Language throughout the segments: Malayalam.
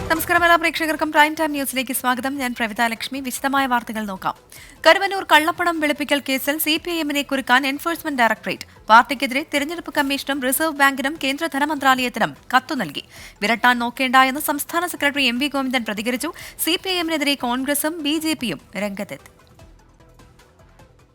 നമസ്കാരം എല്ലാ പ്രേക്ഷകർക്കും പ്രൈം ടൈം ന്യൂസിലേക്ക് സ്വാഗതം. ഞാൻ പ്രവിത ലക്ഷ്മി. വിശദമായ വാർത്തകൾ നോക്കാം. കരുവന്നൂർ കള്ളപ്പണം വെളുപ്പിക്കൽ കേസിൽ സിപിഐഎമ്മിനെ കുരുക്കാൻ എൻഫോഴ്സ്മെന്റ് ഡയറക്ടറേറ്റ് പാർട്ടിക്കെതിരെ തെരഞ്ഞെടുപ്പ് കമ്മീഷനും റിസർവ് ബാങ്കിനും കേന്ദ്ര ധനമന്ത്രാലയത്തിനും കത്തു നൽകി. വിരട്ടാൻ നോക്കേണ്ട എന്ന് സംസ്ഥാന സെക്രട്ടറി എം വി ഗോവിന്ദൻ പ്രതികരിച്ചു. സിപിഐഎമ്മിനെതിരെ കോൺഗ്രസും ബിജെപിയും രംഗത്തെത്തി.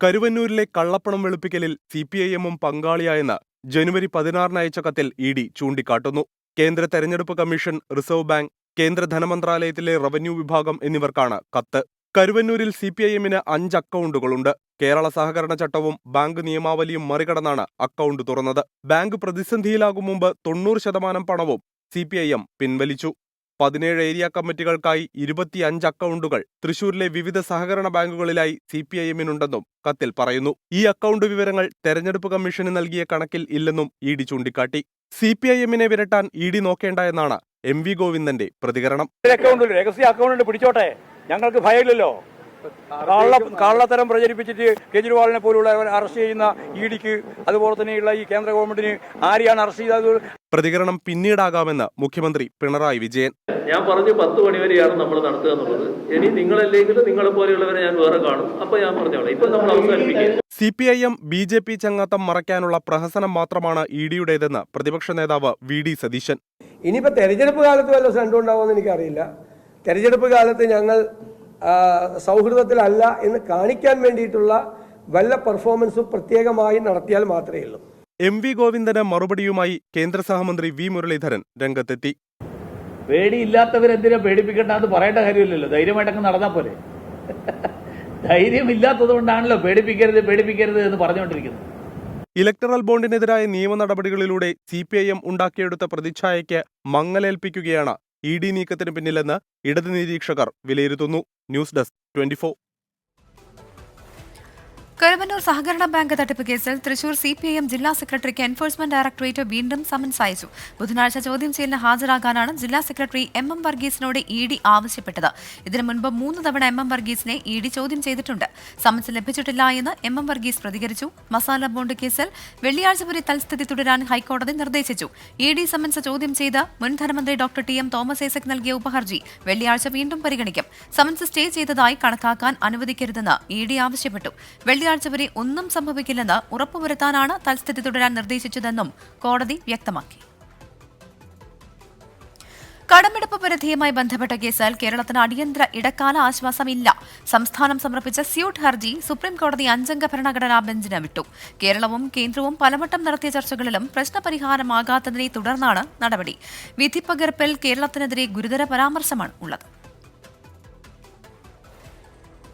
കരുവന്നൂരിലെ കള്ളപ്പണം വെളുപ്പിക്കലിൽ സിപിഐഎമ്മും പങ്കാളിയായെന്ന് ജനുവരി 16 അയച്ച കത്തിൽ ഇഡി ചൂണ്ടിക്കാട്ടുന്നു. കേന്ദ്ര തെരഞ്ഞെടുപ്പ് കമ്മീഷൻ, റിസർവ് ബാങ്ക്, കേന്ദ്ര ധനമന്ത്രാലയത്തിലെ റവന്യൂ വിഭാഗം എന്നിവർക്കാണ് കത്ത്. കരുവന്നൂരിൽ സിപിഐഎമ്മിന് 5 അക്കൗണ്ടുകളുണ്ട്. കേരള സഹകരണ ചട്ടവും ബാങ്ക് നിയമാവലിയും മറികടന്നാണ് അക്കൗണ്ട് തുറന്നത്. ബാങ്ക് പ്രതിസന്ധിയിലാകും മുമ്പ് 90% പണവും സിപിഐഎം പിൻവലിച്ചു. 17 ഏരിയ കമ്മിറ്റികൾക്കായി 25 അക്കൗണ്ടുകൾ തൃശൂരിലെ വിവിധ സഹകരണ ബാങ്കുകളിലായി സിപിഐഎമ്മിനുണ്ടെന്നും കത്തിൽ പറയുന്നു. ഈ അക്കൗണ്ട് വിവരങ്ങൾ തെരഞ്ഞെടുപ്പ് കമ്മീഷന് നൽകിയ കണക്കിൽ ഇല്ലെന്നും ഇഡി ചൂണ്ടിക്കാട്ടി. സിപിഐഎമ്മിനെ വിരട്ടാൻ ഇഡി നോക്കേണ്ട എന്നാണ് എം വി ഗോവിന്ദന്റെ പ്രതികരണം. രഹസ്യ അക്കൗണ്ട് പിടിച്ചോട്ടെ, ഞങ്ങൾക്ക് ഭയമില്ലല്ലോ. കള്ളത്തരം പ്രചരിപ്പിച്ചിട്ട് കേജ്രിവാളിനെ പോലുള്ളവർ അറസ്റ്റ് ചെയ്യുന്ന ഇഡിക്ക്, അതുപോലെ തന്നെയുള്ള ഈ കേന്ദ്ര ഗവൺമെന്റിന് ആരെയാണ് അറസ്റ്റ് ചെയ്തത്? പ്രതികരണം പിന്നീടാകാമെന്ന് മുഖ്യമന്ത്രി പിണറായി വിജയൻ. ഞാൻ പറഞ്ഞു 10 മണി വരെയാണ് നമ്മൾ നടത്തുക എന്നുള്ളത്. ഇനി നിങ്ങളല്ലെങ്കിൽ നിങ്ങളെ പോലെയുള്ളവരെ ഞാൻ വേറെ കാണും. അപ്പൊ ഞാൻ പറഞ്ഞോളാം, ഇപ്പൊ നമ്മൾ അവസാനിപ്പിക്കുക. സിപിഐഎം ബിജെപി ചങ്ങാത്തം മറയ്ക്കാനുള്ള പ്രഹസനം മാത്രമാണ് ഇഡിയുടേതെന്ന് പ്രതിപക്ഷ നേതാവ് വി ഡി സതീശൻ. ഇനിയിപ്പോ തെരഞ്ഞെടുപ്പ് കാലത്ത് വല്ല സംഭവമുണ്ടാവുമെന്ന് എനിക്കറിയില്ല. തെരഞ്ഞെടുപ്പ് കാലത്ത് ഞങ്ങൾ സൗഹൃദത്തിലല്ല എന്ന് കാണിക്കാൻ വേണ്ടിയിട്ടുള്ള വല്ല പെർഫോമൻസും പ്രത്യേകമായി നടത്തിയാൽ മാത്രമേ ഉള്ളൂ. എം വി ഗോവിന്ദന് മറുപടിയുമായി കേന്ദ്ര സഹമന്ത്രി വി മുരളീധരൻ രംഗത്തെത്തി. പേടിയില്ലാത്തവരെന്തിനാ പേടിപ്പിക്കേണ്ടെന്ന് പറയേണ്ട കാര്യമില്ലല്ലോ, ധൈര്യമായിട്ടൊക്കെ നടന്നാൽ പോലെ. ധൈര്യമില്ലാത്തത് കൊണ്ടാണല്ലോ പേടിപ്പിക്കരുത് എന്ന് പറഞ്ഞുകൊണ്ടിരിക്കുന്നത്. ഇലക്ടറൽ ബോണ്ടിനെതിരായ നിയമ നടപടികളിലൂടെ സിപിഐഎം ഉണ്ടാക്കിയെടുത്ത പ്രതിച്ഛായയ്ക്ക് മങ്ങലേൽപ്പിക്കുകയാണ് ഇഡി നീക്കത്തിന് പിന്നിലെന്ന് ഇടത് നിരീക്ഷകർ വിലയിരുത്തുന്നു. News desk 24. കരുവന്നൂർ സഹകരണ ബാങ്ക് തട്ടിപ്പ് കേസിൽ തൃശൂർ സിപിഐഎം ജില്ലാ സെക്രട്ടറിക്ക് എൻഫോഴ്സ്മെന്റ് ഡയറക്ടറേറ്റ് വീണ്ടും സമൻസ് അയച്ചു. ബുധനാഴ്ച ചോദ്യം ചെയ്യലിന് ഹാജരാകാനാണ് ജില്ലാ സെക്രട്ടറി എം വർഗീസിനോട് ഇഡി ആവശ്യപ്പെട്ടത്. ഇതിനു മുൻപ് 3 തവണ എം വർഗീസിനെ ഇഡി ചോദ്യം ചെയ്തിട്ടുണ്ട്. സമൻസ് ലഭിച്ചിട്ടില്ല എന്ന് എം വർഗീസ് പ്രതികരിച്ചു. മസാല ബോണ്ട് കേസിൽ വെള്ളിയാഴ്ച വരെ തൽസ്ഥിതി തുടരാൻ ഹൈക്കോടതി നിർദ്ദേശിച്ചു. ഇഡി സമൻസ് ചോദ്യം ചെയ്ത് മുൻ ധനമന്ത്രി doctor T M Thomas Isaac നൽകിയ ഉപഹർജി വെള്ളിയാഴ്ച വീണ്ടും പരിഗണിക്കും. സമൻസ് സ്റ്റേ ചെയ്തതായി കണക്കാക്കാൻ അനുവദിക്കരുതെന്ന് ഇഡി ആവശ്യപ്പെട്ടു. വെള്ളിയാഴ്ച വരെ ഒന്നും സംഭവിക്കില്ലെന്ന് ഉറപ്പുവരുത്താനാണ് തൽസ്ഥിതി തുടരാൻ നിർദ്ദേശിച്ചതെന്നും കോടതി വ്യക്തമാക്കി. കടമെടുപ്പ് പരിധിയുമായി ബന്ധപ്പെട്ട കേസിൽ കേരളത്തിന് അടിയന്തര ഇടക്കാല ആശ്വാസമില്ല. സംസ്ഥാനം സമർപ്പിച്ച സ്യൂട്ട് ഹർജി സുപ്രീംകോടതി 5-അംഗ ഭരണഘടനാ ബെഞ്ചിന് വിട്ടു. കേരളവും കേന്ദ്രവും പലവട്ടം നടത്തിയ ചർച്ചകളിലും പ്രശ്നപരിഹാരമാകാത്തതിനെ തുടർന്നാണ് നടപടി. വിധിപ്പകർപ്പിൽ കേരളത്തിനെതിരെ ഗുരുതര പരാമർശമാണ് ഉള്ളത്.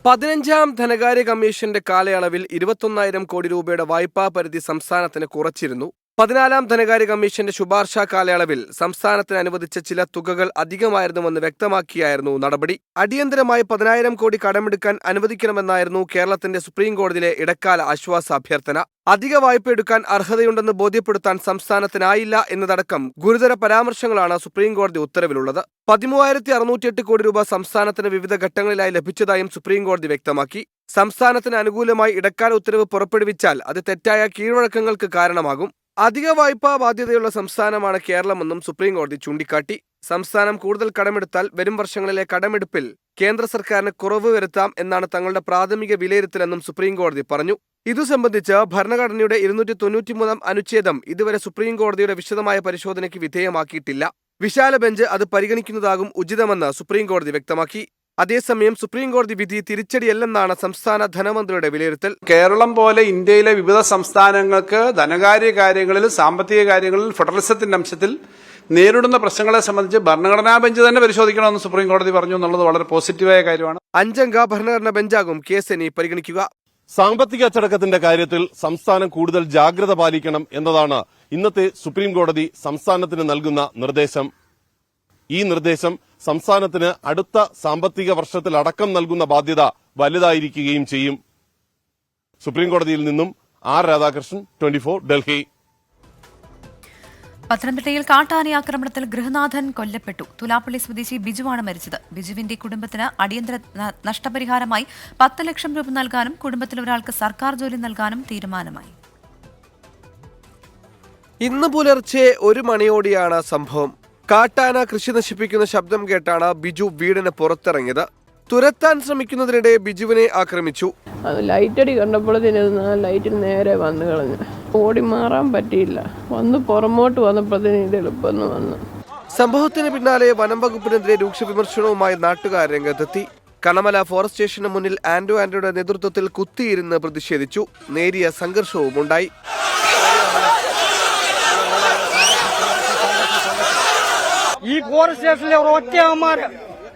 15ാം ധനകാര്യ കമ്മീഷന്റെ കാലയളവിൽ 21,000 കോടി രൂപയുടെ വായ്പാ പരിധി സംസ്ഥാനത്തിന് കുറച്ചിരുന്നു. 14ാം ധനകാര്യ കമ്മീഷന്റെ ശുപാർശ കാലയളവിൽ സംസ്ഥാനത്തിന് അനുവദിച്ച ചില തുകകൾ അധികമായിരുന്നുവെന്ന് വ്യക്തമാക്കിയായിരുന്നു നടപടി. അടിയന്തരമായി 10,000 കോടി കടമെടുക്കാൻ അനുവദിക്കണമെന്നായിരുന്നു കേരളത്തിന്റെ സുപ്രീംകോടതിയിലെ ഇടക്കാല ആശ്വാസ അഭ്യർത്ഥന. അധിക വായ്പ എടുക്കാൻ അർഹതയുണ്ടെന്ന് ബോധ്യപ്പെടുത്താൻ സംസ്ഥാനത്തിനായില്ല എന്നതടക്കം ഗുരുതര പരാമർശങ്ങളാണ് സുപ്രീംകോടതി ഉത്തരവിലുള്ളത്. 13,608 കോടി രൂപ സംസ്ഥാനത്തിന് വിവിധ ഘട്ടങ്ങളിലായി ലഭിച്ചതായും സുപ്രീംകോടതി വ്യക്തമാക്കി. സംസ്ഥാനത്തിന് അനുകൂലമായി ഇടക്കാല ഉത്തരവ് പുറപ്പെടുവിച്ചാൽ അത് തെറ്റായ കീഴ്വഴക്കങ്ങൾക്ക് കാരണമാകും. അധിക വായ്പാ ബാധ്യതയുള്ള സംസ്ഥാനമാണ് കേരളമെന്നും സുപ്രീംകോടതി ചൂണ്ടിക്കാട്ടി. സംസ്ഥാനം കൂടുതൽ കടമെടുത്താൽ വരും വർഷങ്ങളിലെ കടമെടുപ്പിൽ കേന്ദ്ര സർക്കാരിന് കുറവ് വരുത്താം എന്നാണ് തങ്ങളുടെ പ്രാഥമിക വിലയിരുത്തലെന്നും സുപ്രീംകോടതി പറഞ്ഞു. ഇതു സംബന്ധിച്ച് ഭരണഘടനയുടെ 293 അനുച്ഛേദം ഇതുവരെ സുപ്രീംകോടതിയുടെ വിശദമായ പരിശോധനയ്ക്ക് വിധേയമാക്കിയിട്ടില്ല. വിശാല ബെഞ്ച് അത് പരിഗണിക്കുന്നതാകും ഉചിതമെന്ന് സുപ്രീംകോടതി വ്യക്തമാക്കി. അതേസമയം സുപ്രീംകോടതി വിധി തിരിച്ചടിയല്ലെന്നാണ് സംസ്ഥാന ധനമന്ത്രിയുടെ വിലയിരുത്തൽ. കേരളം പോലെ ഇന്ത്യയിലെ വിവിധ സംസ്ഥാനങ്ങൾക്ക് ധനകാര്യ കാര്യങ്ങളിൽ, സാമ്പത്തിക കാര്യങ്ങളിൽ ഫെഡറലിസത്തിന്റെ അംശത്തിൽ നേരിടുന്ന പ്രശ്നങ്ങളെ സംബന്ധിച്ച് ഭരണഘടനാ ബെഞ്ച് തന്നെ പരിശോധിക്കണമെന്ന് സുപ്രീംകോടതി പറഞ്ഞു എന്നുള്ളത് വളരെ പോസിറ്റീവായ കാര്യമാണ്. 5-അംഗ ഭരണഘടനാ ബെഞ്ചാകും കേസ് ഇനി പരിഗണിക്കുക. സാമ്പത്തിക അച്ചടക്കത്തിന്റെ കാര്യത്തിൽ സംസ്ഥാനം കൂടുതൽ ജാഗ്രത പാലിക്കണം എന്നതാണ് ഇന്നത്തെ സുപ്രീംകോടതി സംസ്ഥാനത്തിന് നൽകുന്ന നിർദ്ദേശം. ഈ നിർദ്ദേശം സംസ്ഥാനത്തിന് അടുത്ത സാമ്പത്തിക വർഷത്തിലടക്കം നൽകുന്ന ബാധ്യത വലുതായിരിക്കുകയും ചെയ്യും. സുപ്രീംകോടതിയിൽ നിന്നും ആർ രാധാകൃഷ്ണൻ, 24, ഡൽഹി. പത്തനംതിട്ടയിൽ കാട്ടാന ആക്രമണത്തിൽ ഗൃഹനാഥൻ കൊല്ലപ്പെട്ടു. തുലാപ്പള്ളി സ്വദേശി ബിജുവാണ് മരിച്ചത്. ബിജുവിന്റെ കുടുംബത്തിന് അടിയന്തര നഷ്ടപരിഹാരമായി 10 ലക്ഷം രൂപ നൽകാനും കുടുംബത്തിൽ ഒരാൾക്ക് സർക്കാർ ജോലി നൽകാനും തീരുമാനമായി. ഇന്ന് പുലർച്ചെ 1 മണിയോടെയാണ് സംഭവം. കാട്ടാന കൃഷി നശിപ്പിക്കുന്ന ശബ്ദം കേട്ടാണ് ബിജു വീടിന് പുറത്തിറങ്ങിയത്. തുരത്താൻ ശ്രമിക്കുന്നതിനിടെ ബിജുവിനെ ആക്രമിച്ചു. അത് ലൈറ്റടി കണ്ടപ്പോഴത്തേന് ലൈറ്റിന് നേരെ വന്നു കളഞ്ഞു. ഓടി മാറാൻ പറ്റിയില്ല. വന്ന് പുറമോട്ട് വന്നപ്പോഴത്തേന് ഇത് എളുപ്പം വന്നു. സംഭവത്തിന് പിന്നാലെ വനം വകുപ്പിനെതിരെ രൂക്ഷ വിമർശനവുമായി നാട്ടുകാർ രംഗത്തെത്തി. കണമല ഫോറസ്റ്റ് സ്റ്റേഷന് മുന്നിൽ ആന്റോയുടെ നേതൃത്വത്തിൽ കുത്തിയിരുന്ന് പ്രതിഷേധിച്ചു. നേരിയ സംഘർഷവും ഉണ്ടായി. ഈ ഫോറസ്റ്റ് സ്റ്റേഷനിലെ ഒറ്റയന്മാര്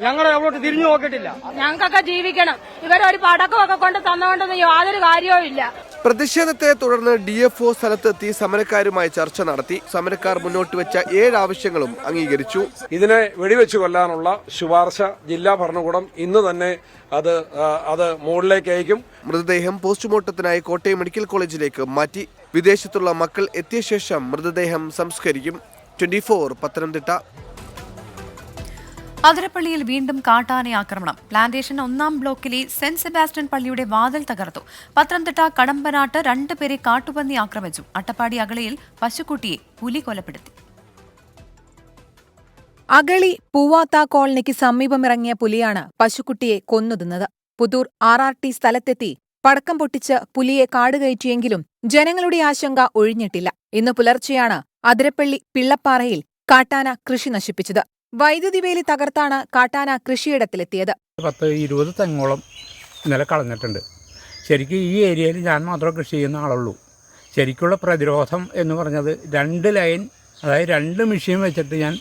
ഞങ്ങളെ അവിടോട്ട് തിരിഞ്ഞു നോക്കിയിട്ടില്ല. ഞങ്ങൾക്കൊക്കെ ജീവിക്കണം. ഇവരൊരു പടക്കമൊക്കെ കൊണ്ട് തന്നുകൊണ്ടൊന്നും യാതൊരു കാര്യവും ഇല്ല. പ്രതിഷേധത്തെ തുടർന്ന് DFO സ്ഥലത്തെത്തി സമരക്കാരുമായി ചർച്ച നടത്തി. സമരക്കാർ മുന്നോട്ട് വെച്ച 7 ആവശ്യങ്ങളും അംഗീകരിച്ചു. ഇതിനെ വെടിവെച്ച് കൊല്ലാനുള്ള ശുപാർശ ജില്ലാ ഭരണകൂടം ഇന്ന് തന്നെ അത് മുകളിലേക്ക് അയക്കും. മൃതദേഹം പോസ്റ്റ്മോർട്ടത്തിനായി കോട്ടയം മെഡിക്കൽ കോളേജിലേക്ക് മാറ്റി. വിദേശത്തുള്ള മക്കൾ എത്തിയ ശേഷം മൃതദേഹം സംസ്കരിക്കും. 24 പത്തനംതിട്ട. അതിരപ്പള്ളിയിൽ വീണ്ടും കാട്ടാന ആക്രമണം. പ്ലാന്റേഷൻ 1-ാം ബ്ലോക്കിലെ സെന്റ് സെബാസ്റ്റ്യൻ പള്ളിയുടെ വാതിൽ തകർത്തു. പത്തനംതിട്ട കടമ്പനാട്ട് 2 പേരെ കാട്ടുപന്നി ആക്രമിച്ചു. അട്ടപ്പാടി അഗളിയിൽ പശുക്കുട്ടിയെ പുലി കൊലപ്പെടുത്തി. അഗളി പൂവാത്ത കോളനിക്ക് സമീപമിറങ്ങിയ പുലിയാണ് പശുക്കുട്ടിയെ കൊന്നുതിന്നത്. പുതൂർ RRT സ്ഥലത്തെത്തി പടക്കം പൊട്ടിച്ച് പുലിയെ കാടുകയറ്റിയെങ്കിലും ജനങ്ങളുടെ ആശങ്ക ഒഴിഞ്ഞിട്ടില്ല. ഇന്ന് പുലർച്ചെയാണ് അതിരപ്പള്ളി പിള്ളപ്പാറയിൽ കാട്ടാന കൃഷി നശിപ്പിച്ചത്. വൈദ്യുതി വേലി തകർത്താണ് കാട്ടാന കൃഷിയിടത്തിലെത്തിയത്. 10-20 തെങ്ങോളം ഇന്നലെ കളഞ്ഞിട്ടുണ്ട്. ശരിക്കും ഈ ഏരിയയിൽ ഞാൻ മാത്രമേ കൃഷി ചെയ്യുന്ന ആളുള്ളൂ. ശരിക്കുള്ള പ്രതിരോധം എന്ന് പറഞ്ഞത് 2 ലൈൻ, അതായത് 2 മെഷീൻ വെച്ചിട്ട് ഞാൻ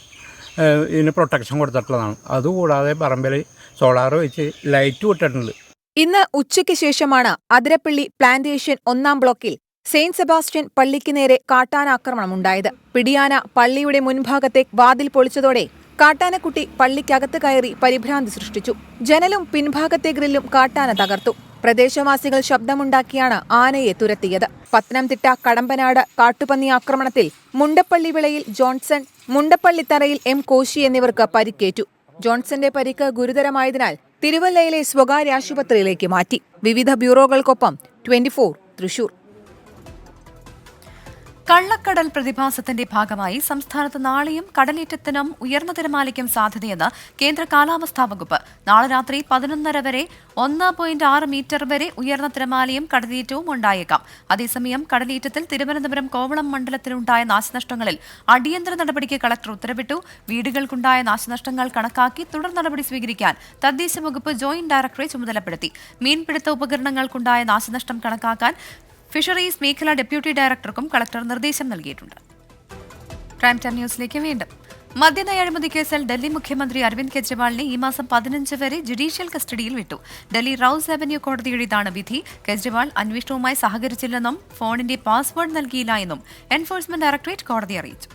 ഇതിന് പ്രൊട്ടക്ഷൻ കൊടുത്തിട്ടുള്ളതാണ്. അതുകൂടാതെ പറമ്പിൽ സോളാർ വെച്ച് ലൈറ്റ് വിട്ടിട്ടുണ്ട്. ഇന്ന് ഉച്ചയ്ക്ക് ശേഷമാണ് അതിരപ്പള്ളി പ്ലാന്റേഷൻ 1-ാം ബ്ലോക്കിൽ സെയിന്റ് സെബാസ്റ്റ്യൻ പള്ളിക്ക് നേരെ കാട്ടാനാക്രമണമുണ്ടായത്. പിടിയാന പള്ളിയുടെ മുൻഭാഗത്തെ വാതിൽ പൊളിച്ചതോടെ കാട്ടാനക്കുട്ടി പള്ളിക്കകത്ത് കയറി പരിഭ്രാന്തി സൃഷ്ടിച്ചു. ജനലും പിൻഭാഗത്തെ ഗ്രില്ലും കാട്ടാന തകർത്തു. പ്രദേശവാസികൾ ശബ്ദമുണ്ടാക്കിയാണ് ആനയെ തുരത്തിയത്. പത്തനംതിട്ട കടമ്പനാട് കാട്ടുപന്നി ആക്രമണത്തിൽ മുണ്ടപ്പള്ളി വിളയിൽ ജോൺസൺ, മുണ്ടപ്പള്ളിത്തറയിൽ M കോശി എന്നിവർക്ക് പരിക്കേറ്റു. ജോൺസന്റെ പരിക്ക് ഗുരുതരമായതിനാൽ തിരുവല്ലയിലെ സ്വകാര്യ ആശുപത്രിയിലേക്ക് മാറ്റി. വിവിധ ബ്യൂറോകൾക്കൊപ്പം 24 തൃശൂർ. കള്ളക്കടൽ പ്രതിഭാസത്തിന്റെ ഭാഗമായി സംസ്ഥാനത്ത് നാളെയും കടലേറ്റത്തിനും ഉയർന്ന തിരമാലയ്ക്കും സാധ്യതയെന്ന് കേന്ദ്ര കാലാവസ്ഥാ വകുപ്പ്. നാളെ രാത്രി 11:30 വരെ 1.6 മീറ്റർ വരെ ഉയർന്ന തിരമാലയും കടലേറ്റവും ഉണ്ടായേക്കാം. അതേസമയം കടലേറ്റത്തിൽ തിരുവനന്തപുരം കോവളം മണ്ഡലത്തിലുണ്ടായ നാശനഷ്ടങ്ങളിൽ അടിയന്തര നടപടിക്ക് കളക്ടർ ഉത്തരവിട്ടു. വീടുകൾക്കുണ്ടായ നാശനഷ്ടങ്ങൾ കണക്കാക്കി തുടർ നടപടി സ്വീകരിക്കാൻ തദ്ദേശ വകുപ്പ് ജോയിന്റ് ഡയറക്ടറെ ചുമതലപ്പെടുത്തി. മീൻപിടുത്ത ഉപകരണങ്ങൾക്കുണ്ടായ നാശനഷ്ടം കണക്കാക്കാൻ ഫിഷറീസ് മേഖലാ ഡെപ്യൂട്ടി ഡയറക്ടർക്കും കളക്ടർ നിർദ്ദേശം നൽകിയിട്ടുണ്ട്. പ്രൈം ടൈം ന്യൂസിലേക്ക് വീണ്ടും. മദ്യനയ അഴിമതി കേസിൽ ഡൽഹി മുഖ്യമന്ത്രി അരവിന്ദ് കെജ്രിവാളിനെ ഈ മാസം 15 വരെ ജുഡീഷ്യൽ കസ്റ്റഡിയിൽ വിട്ടു. ഡൽഹി റൌസ് അവന്യൂ കോടതിയുടേതാണ് വിധി. കെജ്രിവാൾ അന്വേഷണവുമായി സഹകരിച്ചില്ലെന്നും ഫോണിന്റെ പാസ്വേഡ് നൽകിയില്ല എന്നും എൻഫോഴ്സ്മെന്റ് ഡയറക്ടറേറ്റ് കോടതിയെ അറിയിച്ചു.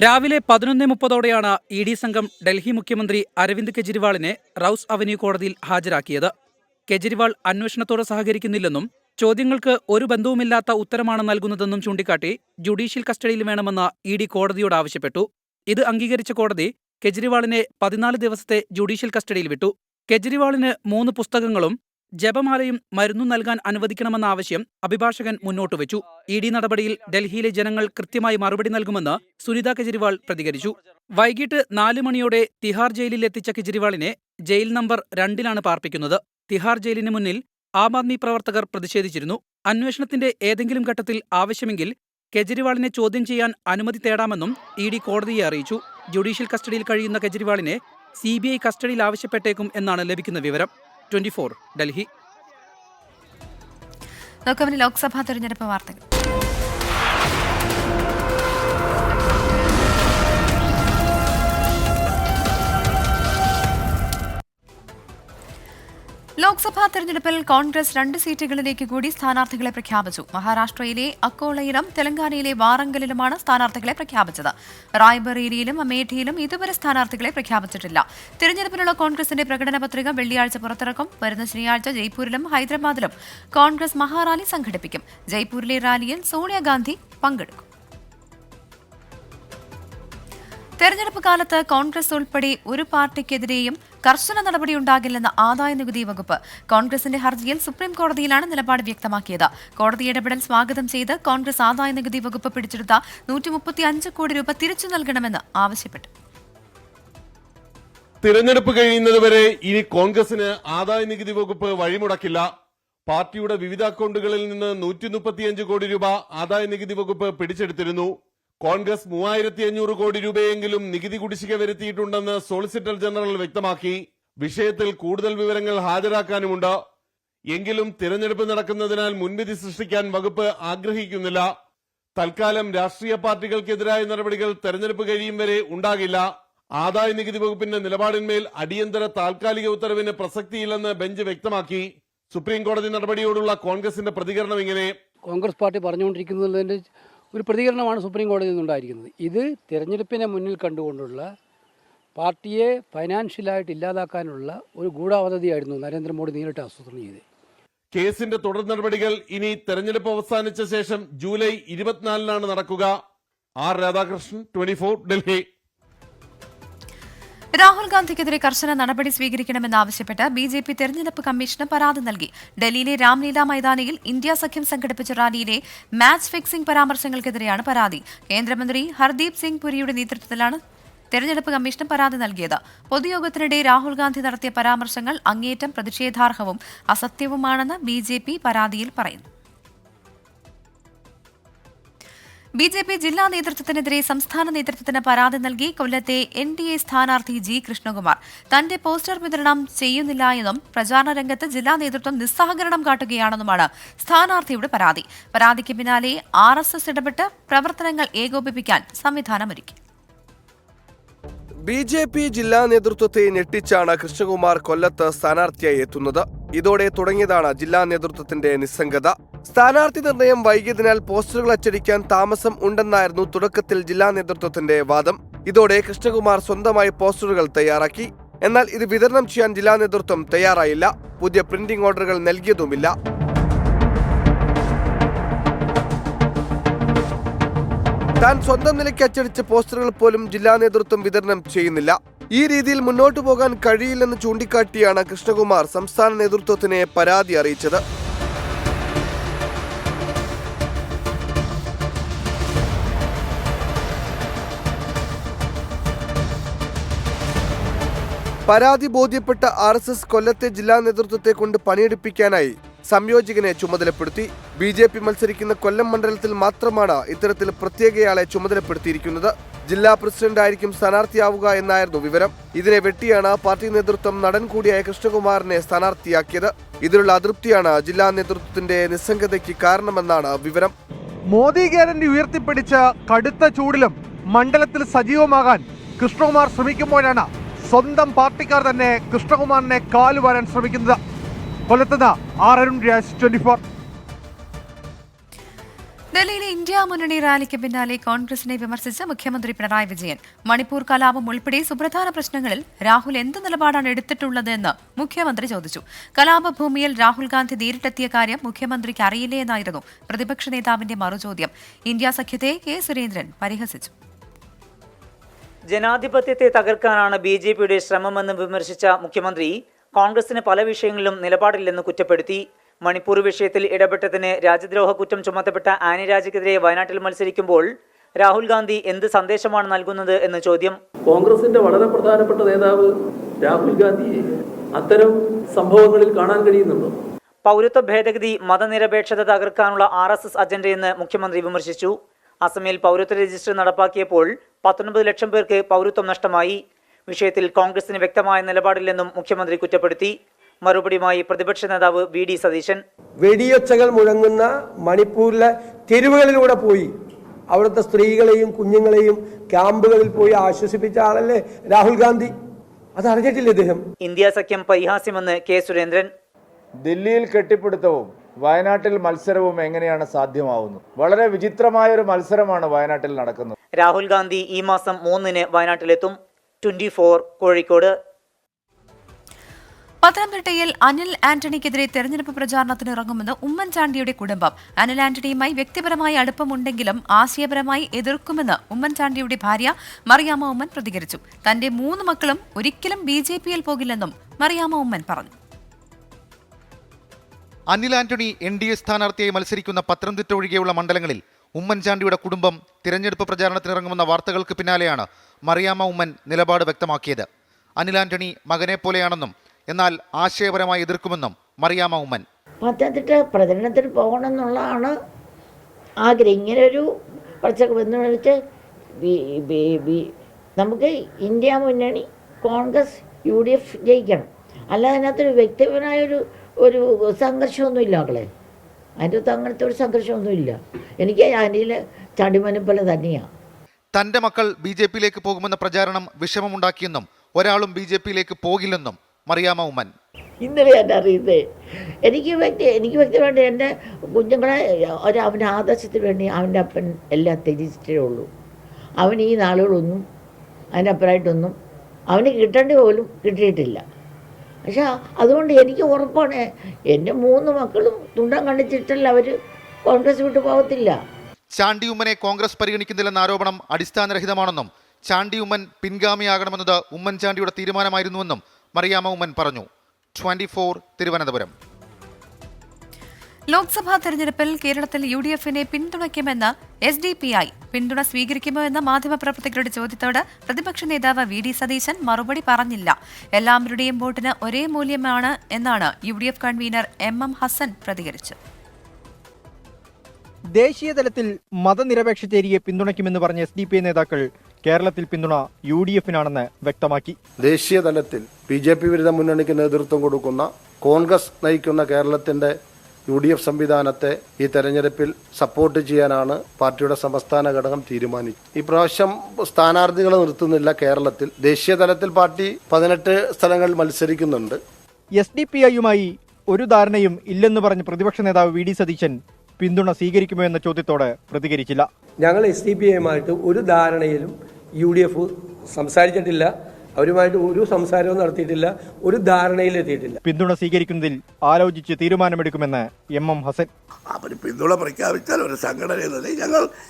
രാവിലെ 11:30ഓടെയാണ് ED സംഘം ഡൽഹി മുഖ്യമന്ത്രി അരവിന്ദ് കെജ്രിവാളിനെ റൌസ് അവന്യൂ കോടതിയിൽ ഹാജരാക്കിയത്. കെജ്രിവാൾ അന്വേഷണത്തോട് സഹകരിക്കുന്നില്ലെന്നും ചോദ്യങ്ങൾക്ക് ഒരു ബന്ധവുമില്ലാത്ത ഉത്തരമാണ് നൽകുന്നതെന്നും ചൂണ്ടിക്കാട്ടി ജുഡീഷ്യൽ കസ്റ്റഡിയിൽ വേണമെന്ന് ED കോടതിയോട് ആവശ്യപ്പെട്ടു. ഇത് അംഗീകരിച്ച കോടതി കെജ്രിവാളിനെ 14 ദിവസത്തെ ജുഡീഷ്യൽ കസ്റ്റഡിയിൽ വിട്ടു. കെജ്രിവാളിന് 3 പുസ്തകങ്ങളും ജപമാലയും മരുന്നും നൽകാൻ അനുവദിക്കണമെന്ന ആവശ്യം അഭിഭാഷകൻ മുന്നോട്ടുവച്ചു. ED നടപടിയിൽ ഡൽഹിയിലെ ജനങ്ങൾ കൃത്യമായി മറുപടി നൽകുമെന്ന് സുനിത കെജ്രിവാൾ പ്രതികരിച്ചു. വൈകിട്ട് 4 മണിയോടെ തിഹാർ ജയിലിൽ എത്തിച്ച കെജ്രിവാളിനെ ജയിൽ നമ്പർ 2-ലാണ് പാർപ്പിക്കുന്നത്. തിഹാർ ജയിലിന് മുന്നിൽ ആം ആദ്മി പ്രവർത്തകർ പ്രതിഷേധിച്ചിരുന്നു. അന്വേഷണത്തിന്റെ ഏതെങ്കിലും ഘട്ടത്തിൽ ആവശ്യമെങ്കിൽ കെജ്രിവാളിനെ ചോദ്യം ചെയ്യാൻ അനുമതി തേടാമെന്നും ED കോടതിയെ അറിയിച്ചു. ജുഡീഷ്യൽ കസ്റ്റഡിയിൽ കഴിയുന്ന കെജ്രിവാളിനെ CBI കസ്റ്റഡിയിൽ ആവശ്യപ്പെട്ടേക്കും എന്നാണ് ലഭിക്കുന്ന വിവരം. 24 ഡൽഹി. ലോക്സഭാ തെരഞ്ഞെടുപ്പ് വാർത്തകൾ. ലോക്സഭാ തെരഞ്ഞെടുപ്പിൽ കോൺഗ്രസ് 2 സീറ്റുകളിലേക്ക് കൂടി സ്ഥാനാർത്ഥികളെ പ്രഖ്യാപിച്ചു. മഹാരാഷ്ട്രയിലെ അക്കോളയിലും തെലങ്കാനയിലെ വാറങ്കലിലുമാണ് സ്ഥാനാർത്ഥികളെ പ്രഖ്യാപിച്ചത്. റായ്ബറേലിയിലും അമേഠിയിലും ഇതുവരെ സ്ഥാനാർത്ഥികളെ പ്രഖ്യാപിച്ചിട്ടില്ല. തെരഞ്ഞെടുപ്പിനുള്ള കോൺഗ്രസിന്റെ പ്രകടന പത്രിക വെള്ളിയാഴ്ച പുറത്തിറക്കും. വരുന്ന ശനിയാഴ്ച ജയ്പൂരിലും ഹൈദരാബാദിലും കോൺഗ്രസ് മഹാറാലി സംഘടിപ്പിക്കും. ജയ്പൂരിലെ റാലിയിൽ സോണിയാഗാന്ധി പങ്കെടുക്കും. തെരഞ്ഞെടുപ്പ് കാലത്ത് കോൺഗ്രസ് ഉൾപ്പെടെ ഒരു പാർട്ടിക്കെതിരെയും കർശന നടപടിയുണ്ടാകില്ലെന്ന് ആദായനികുതി വകുപ്പ്. കോൺഗ്രസിന്റെ ഹർജിയിൽ സുപ്രീം കോടതിയിലാണ് നിലപാട് വ്യക്തമാക്കിയത്. കോടതി ഇടപെടൽ സ്വാഗതം ചെയ്ത് കോൺഗ്രസ് ആദായനികുതി വകുപ്പ് പിടിച്ചെടുത്ത 135 കോടി രൂപ തിരിച്ചു നൽകണമെന്ന് ആവശ്യപ്പെട്ടു. തിരഞ്ഞെടുപ്പ് കഴിയുന്നതുവരെ ഇനി കോൺഗ്രസിന് ആദായനികുതി വകുപ്പ് വഴിമുടക്കില്ല. പാർട്ടിയുടെ വിവിധ അക്കൗണ്ടുകളിൽ നിന്ന് 135 കോടി രൂപ ആദായനികുതി വകുപ്പ് പിടിച്ചെടുത്തിരുന്നു. കോൺഗ്രസ് 3500 കോടി രൂപയെങ്കിലും നികുതി കുടിശ്ശിക വരുത്തിയിട്ടുണ്ടെന്ന് സോളിസിറ്റർ ജനറൽ വ്യക്തമാക്കി. വിഷയത്തിൽ കൂടുതൽ വിവരങ്ങൾ ഹാജരാക്കാനുമുണ്ട്. എങ്കിലും തിരഞ്ഞെടുപ്പ് നടക്കുന്നതിനാൽ മുൻവിധി സൃഷ്ടിക്കാൻ വകുപ്പ് ആഗ്രഹിക്കുന്നില്ല. തൽക്കാലം രാഷ്ട്രീയ പാർട്ടികൾക്കെതിരായ നടപടികൾ തെരഞ്ഞെടുപ്പ് കഴിയും വരെ ഉണ്ടാകില്ല. ആദായനികുതി വകുപ്പിന്റെ നിലപാടിന്മേൽ അടിയന്തര താൽക്കാലിക ഉത്തരവിന് പ്രസക്തിയില്ലെന്ന് ബെഞ്ച് വ്യക്തമാക്കി. സുപ്രീം കോടതി നടപടിയോടുള്ള കോൺഗ്രസിന്റെ പ്രതികരണം ഇങ്ങനെ: കോൺഗ്രസ് പാർട്ടി പറഞ്ഞുകൊണ്ടിരിക്കുന്നതിന്റെ ഒരു പ്രതികരണമാണ് സുപ്രീം കോടതിയിൽ നിന്നുണ്ടായിരിക്കുന്നത്. ഇത് തിരഞ്ഞെടുപ്പിനെ മുന്നിൽ കണ്ടുകൊണ്ടുള്ള പാർട്ടിയെ ഫൈനാൻഷ്യലായിട്ട് ഇല്ലാതാക്കാനുള്ള ഒരു ഗൂഢപദ്ധതിയായിരുന്നു നരേന്ദ്രമോദി നേരിട്ട് ആസൂത്രണം ചെയ്തത്. കേസിന്റെ തുടർ നടപടികൾ ഇനി തെരഞ്ഞെടുപ്പ് അവസാനിച്ച ശേഷം ജൂലൈ 24-നാണ് നടക്കുക. ആർ രാധാകൃഷ്ണൻ, 24, ഡൽഹി. രാഹുൽ ഗാന്ധിക്കെതിരെ കർശന നടപടി സ്വീകരിക്കണമെന്നാവശ്യപ്പെട്ട് BJP തെരഞ്ഞെടുപ്പ് കമ്മീഷന് പരാതി നൽകി. ഡൽഹിയിലെ രാംലീല മൈതാനിയിൽ ഇന്ത്യ സഖ്യം സംഘടിപ്പിച്ച റാലിയിലെ മാച്ച് ഫിക്സിംഗ് പരാമർശങ്ങൾക്കെതിരെയാണ് പരാതി. കേന്ദ്രമന്ത്രി ഹർദീപ് സിംഗ് പുരിയുടെ നേതൃത്വത്തിലാണ് തെരഞ്ഞെടുപ്പ് കമ്മീഷന് പരാതി നൽകിയത്. പൊതുയോഗത്തിനിടെ രാഹുൽ ഗാന്ധി നടത്തിയ പരാമർശങ്ങൾ അങ്ങേയറ്റം പ്രതിഷേധാർഹവും അസത്യവുമാണെന്ന് BJP പരാതിയിൽ പറയുന്നു. BJP ജില്ലാ നേതൃത്വത്തിനെതിരെ സംസ്ഥാന നേതൃത്വത്തിന് പരാതി നൽകി കൊല്ലത്തെ NDA സ്ഥാനാർത്ഥി G. കൃഷ്ണകുമാർ. തന്റെ പോസ്റ്റർ വിതരണം ചെയ്യുന്നില്ല എന്നും പ്രചാരണ രംഗത്ത് ജില്ലാ നേതൃത്വം നിസ്സഹകരണം കാട്ടുകയാണെന്നുമാണ് സ്ഥാനാർത്ഥിയുടെ പരാതി. പരാതിക്ക് പിന്നാലെ RSS ഇടപെട്ട് പ്രവർത്തനങ്ങൾ ഏകോപിപ്പിക്കാൻ സംവിധാനമൊരുക്കി. BJP ജില്ലാ നേതൃത്വത്തെ ഞെട്ടിച്ചാണ് കൃഷ്ണകുമാർ കൊല്ലത്ത് സ്ഥാനാർത്ഥിയായി എത്തുന്നത്. ഇതോടെ തുടങ്ങിയതാണ് ജില്ലാ നേതൃത്വത്തിന്റെ നിസ്സംഗത. സ്ഥാനാർത്ഥി നിർണയം വൈകിയതിനാൽ പോസ്റ്ററുകൾ അച്ചടിക്കാൻ താമസം ഉണ്ടെന്നായിരുന്നു തുടക്കത്തിൽ ജില്ലാ നേതൃത്വത്തിന്റെ വാദം. ഇതോടെ കൃഷ്ണകുമാർ സ്വന്തമായി പോസ്റ്ററുകൾ തയ്യാറാക്കി. എന്നാൽ ഇത് വിതരണം ചെയ്യാൻ ജില്ലാ നേതൃത്വം തയ്യാറായില്ല. പുതിയ പ്രിന്റിംഗ് ഓർഡറുകൾ നൽകിയതുമില്ല. താൻ സ്വന്തം നിലയ്ക്ക് അച്ചടിച്ച പോസ്റ്ററുകൾ പോലും ജില്ലാ നേതൃത്വം വിതരണം ചെയ്യുന്നില്ല. ഈ രീതിയിൽ മുന്നോട്ടു പോകാൻ കഴിയില്ലെന്ന് ചൂണ്ടിക്കാട്ടിയാണ് കൃഷ്ണകുമാർ സംസ്ഥാന നേതൃത്വത്തിനെ പരാതി അറിയിച്ചത്. പരാതി ബോധ്യപ്പെട്ട RSS കൊല്ലത്തെ ജില്ലാ നേതൃത്വത്തെ കൊണ്ട് പണിയെടുപ്പിക്കാനായി സംയോജകനെ ചുമതലപ്പെടുത്തി. BJP മത്സരിക്കുന്ന കൊല്ലം മണ്ഡലത്തിൽ മാത്രമാണ് ഇത്തരത്തിൽ പ്രത്യേകയാളെ ചുമതലപ്പെടുത്തിയിരിക്കുന്നത്. ജില്ലാ പ്രസിഡന്റ് ആയിരിക്കും സ്ഥാനാർത്ഥിയാവുക എന്നായിരുന്നു വിവരം. ഇതിനെ വെട്ടിയാണ് പാർട്ടി നേതൃത്വം നടൻ കൂടിയായ കൃഷ്ണകുമാറിനെ സ്ഥാനാർത്ഥിയാക്കിയത്. ഇതിലുള്ള അതൃപ്തിയാണ് ജില്ലാ നേതൃത്വത്തിന്റെ നിസ്സംഗതയ്ക്ക് കാരണമെന്നാണ് വിവരം. മോദി ഗ്യാരണ്ടി ഉയർത്തിപ്പിടിച്ച് കടുത്ത ചൂടിലും മണ്ഡലത്തിൽ സജീവമാകാൻ കൃഷ്ണകുമാർ ശ്രമിക്കുമ്പോഴാണ് സ്വന്തം പാർട്ടിക്കാർ തന്നെ കൃഷ്ണകുമാറിനെ കാലുവാരാൻ ശ്രമിക്കുന്നത്. കൊല്ലത്തുനിന്ന് അരുൺ രാജ്, 24. ഡൽഹിയിലെ ഇന്ത്യ മുന്നണി റാലിക്ക് പിന്നാലെ കോൺഗ്രസിനെ വിമർശിച്ച മുഖ്യമന്ത്രി പിണറായി വിജയൻ. മണിപ്പൂർ കലാപം ഉൾപ്പെടെ സുപ്രധാന പ്രശ്നങ്ങളിൽ രാഹുൽ എന്ത് നിലപാടാണ് എടുത്തിട്ടുള്ളതെന്ന് മുഖ്യമന്ത്രി ചോദിച്ചു. കലാപഭൂമിയിൽ രാഹുൽ ഗാന്ധി നേരിട്ടെത്തിയ കാര്യം മുഖ്യമന്ത്രിക്ക് അറിയില്ലേ എന്നായിരുന്നു പ്രതിപക്ഷ നേതാവിന്റെ മറുചോദ്യം. ഇന്ത്യ സഖ്യത്തെ K. സുരേന്ദ്രൻ പരിഹസിച്ചു. ജനാധിപത്യത്തെ തകർക്കാനാണ് BJPയുടെ ശ്രമമെന്ന് വിമർശിച്ച മുഖ്യമന്ത്രി കോൺഗ്രസിന് പല വിഷയങ്ങളിലും നിലപാടില്ലെന്ന് കുറ്റപ്പെടുത്തി. മണിപ്പൂർ വിഷയത്തിൽ ഇടപെട്ടതിന് രാജ്യദ്രോഹ കുറ്റം ചുമത്തപ്പെട്ട ആനി രാജയ്ക്കെതിരെ വയനാട്ടിൽ മത്സരിക്കുമ്പോൾ രാഹുൽ ഗാന്ധി എന്ത് സന്ദേശമാണ് നൽകുന്നത് എന്ന് ചോദ്യം. കോൺഗ്രസിന്റെ വളരെ പ്രധാനപ്പെട്ട നേതാവ് രാഹുൽ ഗാന്ധിയെ അത്തരം സംഭവങ്ങളിൽ കാണാൻ കഴിയുന്നുണ്ടോ? പൗരത്വ ഭേദഗതി മതനിരപേക്ഷത തകർക്കാനുള്ള RSS അജണ്ടയെന്ന് മുഖ്യമന്ത്രി വിമർശിച്ചു. അസമിൽ പൗരത്വ രജിസ്റ്റർ നടപ്പാക്കിയപ്പോൾ 19 ലക്ഷം പേർക്ക് പൗരത്വം നഷ്ടമായി. വിഷയത്തിൽ കോൺഗ്രസിന് വ്യക്തമായ നിലപാടില്ലെന്നും മുഖ്യമന്ത്രി കുറ്റപ്പെടുത്തി. മറുപടിയുമായി പ്രതിപക്ഷ നേതാവ് VD സതീശൻ. വെടിയൊച്ചകൾ മുഴങ്ങുന്ന മണിപ്പൂരിലെ തെരുവുകളിലൂടെ പോയി അവിടുത്തെ സ്ത്രീകളെയും കുഞ്ഞുങ്ങളെയും ക്യാമ്പുകളിൽ പോയി ആശ്വസിപ്പിച്ച ആളല്ലേ രാഹുൽ ഗാന്ധി. അത് അറിഞ്ഞിട്ടില്ല ഇദ്ദേഹം. ഇന്ത്യ സഖ്യം പരിഹാസ്യമെന്ന് K. സുരേന്ദ്രൻ. ദില്ലിയിൽ കെട്ടിപ്പിടുത്തവും വയനാട്ടിൽ മത്സരവും എങ്ങനെയാണ് സാധ്യമാവുന്നത്? വളരെ വിചിത്രമായ ഒരു മത്സരമാണ് വയനാട്ടിൽ നടക്കുന്നത്. രാഹുൽ ഗാന്ധി ഈ മാസം 3-ന് വയനാട്ടിലെത്തും. 24, കോഴിക്കോട്. പത്തനംതിട്ടയിൽ അനിൽ ആന്റണിക്കെതിരെ തെരഞ്ഞെടുപ്പ് പ്രചാരണത്തിന് ഇറങ്ങുമെന്ന് ഉമ്മൻചാണ്ടിയുടെ കുടുംബം. അനിൽ ആന്റണിയുമായി വ്യക്തിപരമായി അടുപ്പമുണ്ടെങ്കിലും ആശയപരമായി എതിർക്കുമെന്ന് ഉമ്മൻചാണ്ടിയുടെ ഭാര്യ മറിയാമ്മ ഉമ്മൻ പ്രതികരിച്ചു. തന്റെ 3 മക്കളും ഒരിക്കലും BJP-യിൽ പോകില്ലെന്നും മറിയാമ്മ ഉമ്മൻ പറഞ്ഞു. അനിൽ ആന്റണി NDA സ്ഥാനാർത്ഥിയായി മത്സരിക്കുന്ന പത്തനംതിട്ട ഒഴികെയുള്ള മണ്ഡലങ്ങളിൽ ഉമ്മൻചാണ്ടിയുടെ കുടുംബം തിരഞ്ഞെടുപ്പ് പ്രചാരണത്തിനിറങ്ങുമെന്ന വാർത്തകൾക്ക് പിന്നാലെയാണ് മറിയാമ്മ ഉമ്മൻ നിലപാട് വ്യക്തമാക്കിയത്. അനിൽ ആന്റണി മകനെ പോലെയാണെന്നും എന്നാൽ ആശയപരമായി എതിർക്കുമെന്നും മറിയാമ്മ ഉമ്മൻ. പത്തനംതിട്ട പ്രചരണത്തിന് പോകണമെന്നുള്ളതാണ് ആഗ്രഹം. ഇങ്ങനൊരു എന്ന് വെച്ച് നമുക്ക് ഇന്ത്യ മുന്നണി, കോൺഗ്രസ്, UDF ജയിക്കണം. അല്ലാതെ അതിനകത്തൊരു വ്യക്തിപരമായൊരു സംഘർഷമൊന്നുമില്ല മക്കളെ. അതിൻ്റെ അകത്ത് അങ്ങനത്തെ ഒരു സംഘർഷമൊന്നുമില്ല. എനിക്ക് അതിൽ ചടിമനം പോലെ തന്നെയാണ്. തന്റെ മക്കൾ BJP-യിലേക്ക് പോകുമെന്ന പ്രചാരണം വിഷമമുണ്ടാക്കിയെന്നും ഒരാളും BJP-യിലേക്ക് പോകില്ലെന്നും മറിയാമ്മ ഉമ്മൻ. ഇന്നലെ ഞാൻ അറിയുന്നത് എനിക്ക് വ്യക്തിപരമായിട്ട് എൻ്റെ കുഞ്ഞുങ്ങളെ അവൻ്റെ ആദർശത്തിന് വേണ്ടി അവൻ്റെ അപ്പൻ എല്ലാം ത്യജിച്ചിട്ടേ ഉള്ളൂ. അവൻ ഈ നാളുകളൊന്നും അതിനപ്പുറമായിട്ടൊന്നും അവന് കിട്ടേണ്ടി പോലും കിട്ടിയിട്ടില്ല. പക്ഷെ അതുകൊണ്ട് എനിക്ക് ഉറപ്പാണ് എൻ്റെ 3 മക്കളും തുണ്ടം കണ്ടിച്ചിട്ടല്ല അവർ കോൺഗ്രസ് വിട്ടു പോകത്തില്ല. ചാണ്ടി ഉമ്മനെ കോൺഗ്രസ് പരിഗണിക്കുന്നില്ലെന്ന ആരോപണം അടിസ്ഥാനരഹിതമാണെന്നും ചാണ്ടി ഉമ്മൻ പിൻഗാമിയാകണമെന്നത് ഉമ്മൻചാണ്ടിയുടെ തീരുമാനമായിരുന്നുവെന്നും മറിയാമ്മ ഉമ്മൻ പറഞ്ഞു. 24 തിരുവനന്തപുരം. ലോക്സഭാ തെരഞ്ഞെടുപ്പിൽ കേരളത്തിൽ UDF-നെ പിന്തുണയ്ക്കുമെന്ന് SDPI പിന്തുണ സ്വീകരിക്കുമോ എന്ന മാധ്യമപ്രവർത്തകരുടെ ചോദ്യത്തോട് പ്രതിപക്ഷ നേതാവ് VD സതീശൻ മറുപടി പറഞ്ഞില്ല. എല്ലാവരുടെയും വോട്ടിന് ഒരേ മൂല്യമാണ് എന്നാണ് UDF കൺവീനർ MM ഹസൻ പ്രതികരിച്ചത്. ദേശീയ തലത്തിൽ മതനിരപേക്ഷ ചേരിയെ പിന്തുണയ്ക്കുമെന്ന് പറഞ്ഞ SDPI നേതാക്കൾ കേരളത്തിൽ പിന്തുണ UDF-നാണെന്ന് വ്യക്തമാക്കി. ദേശീയ തലത്തിൽ BJP വിരുദ്ധ മുന്നണിക്ക് നേതൃത്വം കൊടുക്കുന്ന കോൺഗ്രസ് നയിക്കുന്ന കേരളത്തിന്റെ UDF സംവിധാനത്തെ ഈ തെരഞ്ഞെടുപ്പിൽ സപ്പോർട്ട് ചെയ്യാനാണ് പാർട്ടിയുടെ സംസ്ഥാന ഘടകം തീരുമാനിച്ചത്. ഇപ്രാവശ്യം സ്ഥാനാർത്ഥികളെ നിർത്തുന്നില്ല. കേരളത്തിൽ ദേശീയ തലത്തിൽ പാർട്ടി 18 സ്ഥലങ്ങളിൽ മത്സരിക്കുന്നുണ്ട്. SDPI-യുമായി ഒരു ധാരണയും ഇല്ലെന്ന് പറഞ്ഞ പ്രതിപക്ഷ നേതാവ് VD സതീശൻ പിന്തുണ സ്വീകരിക്കുമോ എന്ന ചോദ്യത്തോട് പ്രതികരിച്ചില്ല. ഞങ്ങൾ SDPI-യുമായിട്ട് ഒരു ധാരണയിലും UDF സംസാരിച്ചിട്ടില്ല. അവരുമായിട്ട് ഒരു സംസാരവും നടത്തിയിട്ടില്ല. ഒരു ധാരണയിലെത്തിയിട്ടില്ല. പിന്തുണ സ്വീകരിക്കുന്നതിൽ ആലോചിച്ച് തീരുമാനമെടുക്കുമെന്ന് MM ഹസൻ. അവർ പിന്തുണ പ്രഖ്യാപിച്ചാൽ ഒരു സംഘടന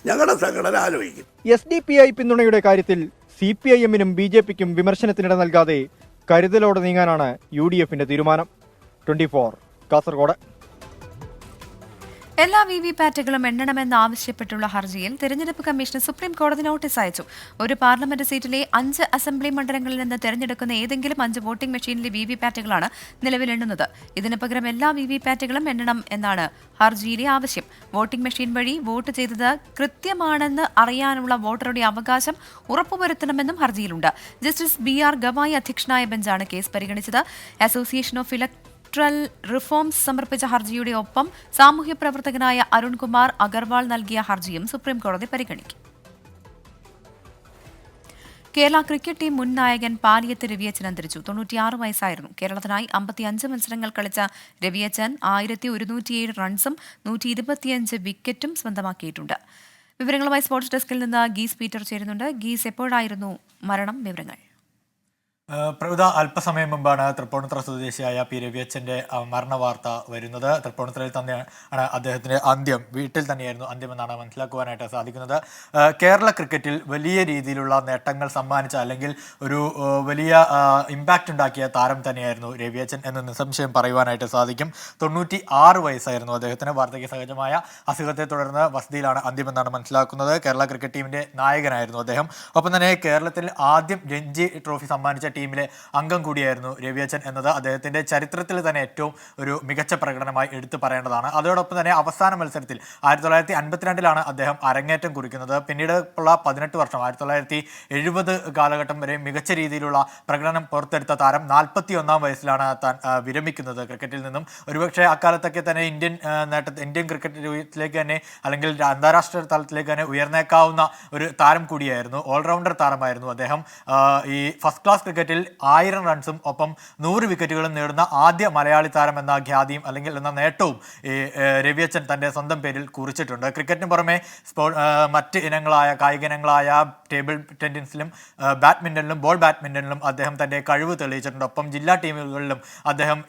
ഞങ്ങളുടെ സംഘടന ആലോചിക്കും. SDPI പിന്തുണയുടെ കാര്യത്തിൽ CPIM-നും BJP-ക്കും വിമർശനത്തിനിട നൽകാതെ കരുതലോടെ നീങ്ങാനാണ് UDF-ന്റെ തീരുമാനം. 24 കാസർഗോഡ്. എല്ലാ VVPAറ്റുകളും എണ്ണണമെന്നാവശ്യപ്പെട്ടുള്ള ഹർജിയിൽ തെരഞ്ഞെടുപ്പ് കമ്മീഷന് സുപ്രീം കോടതി നോട്ടീസ് അയച്ചു. ഒരു പാർലമെന്റ് സീറ്റിലെ 5 അസംബ്ലി മണ്ഡലങ്ങളിൽ നിന്ന് തെരഞ്ഞെടുക്കുന്ന ഏതെങ്കിലും 5 വോട്ടിംഗ് മെഷീനിലെ VVPAറ്റുകളാണ് നിലവിൽ എണ്ണുന്നത്. ഇതിനു പകരം എല്ലാ VVPAറ്റുകളും എണ്ണണം എന്നാണ് ഹർജിയിലെ ആവശ്യം. വോട്ടിംഗ് മെഷീൻ വഴി വോട്ട് ചെയ്തത് കൃത്യമാണെന്ന് അറിയാനുള്ള വോട്ടറുടെ അവകാശം ഉറപ്പുവരുത്തണമെന്നും ഹർജിയിലുണ്ട്. ജസ്റ്റിസ് BR ഗവായി അധ്യക്ഷനായ ബെഞ്ചാണ് കേസ് പരിഗണിച്ചത്. അസോസിയേഷൻ ഓഫ് ഇലക്ട്രൽ റിഫോംസ് സമർപ്പിച്ച ഹർജിയുടെ ഒപ്പം സാമൂഹ്യ പ്രവർത്തകനായ അരുൺകുമാർ അഗർവാൾ നൽകിയ ഹർജിയും സുപ്രീംകോടതി പരിഗണിക്കും. കേരള ക്രിക്കറ്റ് ടീം മുൻ നായകൻ പാലിയത്ത് രവിയച്ചൻ അന്തരിച്ചു. 96 വയസ്സായിരുന്നു. കേരളത്തിനായി 55 മത്സരങ്ങൾ കളിച്ച രവിയച്ചൻ 1107 റൺസും 125 വിക്കറ്റും സ്വന്തമാക്കിയിട്ടുണ്ട്. വിവരങ്ങളുമായി സ്പോർട്സ് ഡെസ്കിൽ നിന്ന് ഗീസ് പീറ്റർ ചേരുന്നുണ്ട്. ഗീസ്, എപ്പോഴായിരുന്നു മരണം? വിവരങ്ങൾ. പ്രവിത, അല്പസമയം മുമ്പാണ് തൃപ്പൂണിത്തുറ സ്വദേശിയായ P. രവിയച്ചൻ്റെ മരണവാർത്ത വരുന്നത്. തൃപ്പൂണിത്തുറയിൽ തന്നെയാണ് അദ്ദേഹത്തിൻ്റെ അന്ത്യം. വീട്ടിൽ തന്നെയായിരുന്നു അന്ത്യമെന്നാണ് മനസ്സിലാക്കുവാനായിട്ട് സാധിക്കുന്നത്. കേരള ക്രിക്കറ്റിൽ വലിയ രീതിയിലുള്ള നേട്ടങ്ങൾ സമ്മാനിച്ച, അല്ലെങ്കിൽ ഒരു വലിയ ഇമ്പാക്റ്റ് ഉണ്ടാക്കിയ താരം തന്നെയായിരുന്നു രവിയച്ചൻ എന്ന് നിസ്സംശയം പറയുവാനായിട്ട് സാധിക്കും. 96 വയസ്സായിരുന്നു അദ്ദേഹത്തിന്. വാർദ്ധക്യ സഹജമായ അസുഖത്തെ തുടർന്ന് വസതിയിലാണ് അന്ത്യമെന്നാണ് മനസ്സിലാക്കുന്നത്. കേരള ക്രിക്കറ്റ് ടീമിൻ്റെ നായകനായിരുന്നു അദ്ദേഹം. ഒപ്പം തന്നെ കേരളത്തിൽ ആദ്യം രഞ്ജി ട്രോഫി സമ്മാനിച്ച ടീമിലെ അംഗം കൂടിയായിരുന്നു രവിയച്ചൻ എന്നത് അദ്ദേഹത്തിന്റെ ചരിത്രത്തിൽ തന്നെ ഏറ്റവും ഒരു മികച്ച പ്രകടനമായി എടുത്തു പറയേണ്ടതാണ്. അതോടൊപ്പം തന്നെ അവസാന മത്സരത്തിൽ 1952 അദ്ദേഹം അരങ്ങേറ്റം കുറിക്കുന്നത്. പിന്നീട് ഉള്ള 18 വർഷം 1970 കാലഘട്ടം വരെ മികച്ച രീതിയിലുള്ള പ്രകടനം പുറത്തെടുത്ത താരം 41 വയസ്സിലാണ് താൻ വിരമിക്കുന്നത് ക്രിക്കറ്റിൽ നിന്നും. ഒരുപക്ഷെ അക്കാലത്തൊക്കെ തന്നെ ഇന്ത്യൻ ക്രിക്കറ്റിലേക്ക് തന്നെ, അല്ലെങ്കിൽ അന്താരാഷ്ട്ര തലത്തിലേക്ക് തന്നെ ഉയർന്നേക്കാവുന്ന ഒരു താരം കൂടിയായിരുന്നു. ഓൾറൗണ്ടർ താരമായിരുന്നു അദ്ദേഹം. ഈ ഫസ്റ്റ് ക്ലാസ് ക്രിക്കറ്റ് ക്രിക്കറ്റിൽ 1000 റൺസും ഒപ്പം 100 വിക്കറ്റുകളും നേടുന്ന ആദ്യ മലയാളി താരം എന്ന ഖ്യാതിയും അല്ലെങ്കിൽ എന്ന നേട്ടവും ഈ രവിയച്ചൻ തൻ്റെ സ്വന്തം പേരിൽ കുറിച്ചിട്ടുണ്ട്. ക്രിക്കറ്റിന് പുറമെ മറ്റ് കായിക ഇനങ്ങളായ ടേബിൾ ടെന്നീസിലും ബാഡ്മിൻ്റണിലും ബോൾ ബാഡ്മിൻ്റണിലും അദ്ദേഹം തൻ്റെ കഴിവ് തെളിയിച്ചിട്ടുണ്ട്. ഒപ്പം ജില്ലാ ടീമുകളിലും അദ്ദേഹം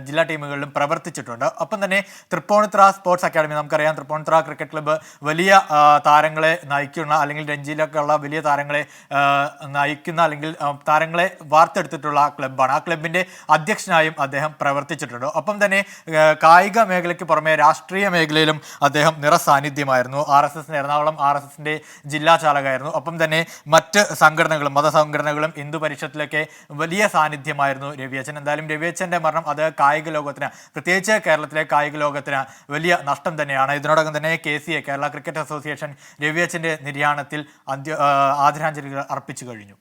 ജില്ലാ ടീമുകളിലും പ്രവർത്തിച്ചിട്ടുണ്ട്. ഒപ്പം തന്നെ തൃപ്പൂണിത്തുറ സ്പോർട്സ് അക്കാദമി, നമുക്കറിയാം തൃപ്പൂണിത്തുറ ക്രിക്കറ്റ് ക്ലബ്ബ് വലിയ താരങ്ങളെ നയിക്കുന്ന അല്ലെങ്കിൽ രഞ്ജിയിലൊക്കെ ഉള്ള വലിയ താരങ്ങളെ നയിക്കുന്ന അല്ലെങ്കിൽ താരങ്ങളെ വാർത്തെടുത്തിട്ടുള്ള ക്ലബ്ബാണ്. ആ ക്ലബിൻ്റെ അധ്യക്ഷനായും അദ്ദേഹം പ്രവർത്തിച്ചിട്ടുണ്ട്. ഒപ്പം തന്നെ കായിക മേഖലയ്ക്ക് പുറമെ രാഷ്ട്രീയ മേഖലയിലും അദ്ദേഹം നിറസാന്നിധ്യമായിരുന്നു. എറണാകുളം RSSന്റെ ജില്ലാ ചാലകമായിരുന്നു. ഒപ്പം തന്നെ മറ്റ് സംഘടനകളും മതസംഘടനകളും ഹിന്ദു പരിഷത്തിലൊക്കെ വലിയ സാന്നിധ്യമായിരുന്നു രവിയച്ചൻ. എന്തായാലും രവിയച്ചൻ്റെ മരണം അത് കായിക ലോകത്തിന്, പ്രത്യേകിച്ച് കേരളത്തിലെ കായിക ലോകത്തിന് വലിയ നഷ്ടം തന്നെയാണ്. ഇതിനോടകം തന്നെ KCA കേരള ക്രിക്കറ്റ് അസോസിയേഷൻ രവിയച്ചൻ്റെ നിര്യാണത്തിൽ ആദരാഞ്ജലികൾ അർപ്പിച്ചു കഴിഞ്ഞു.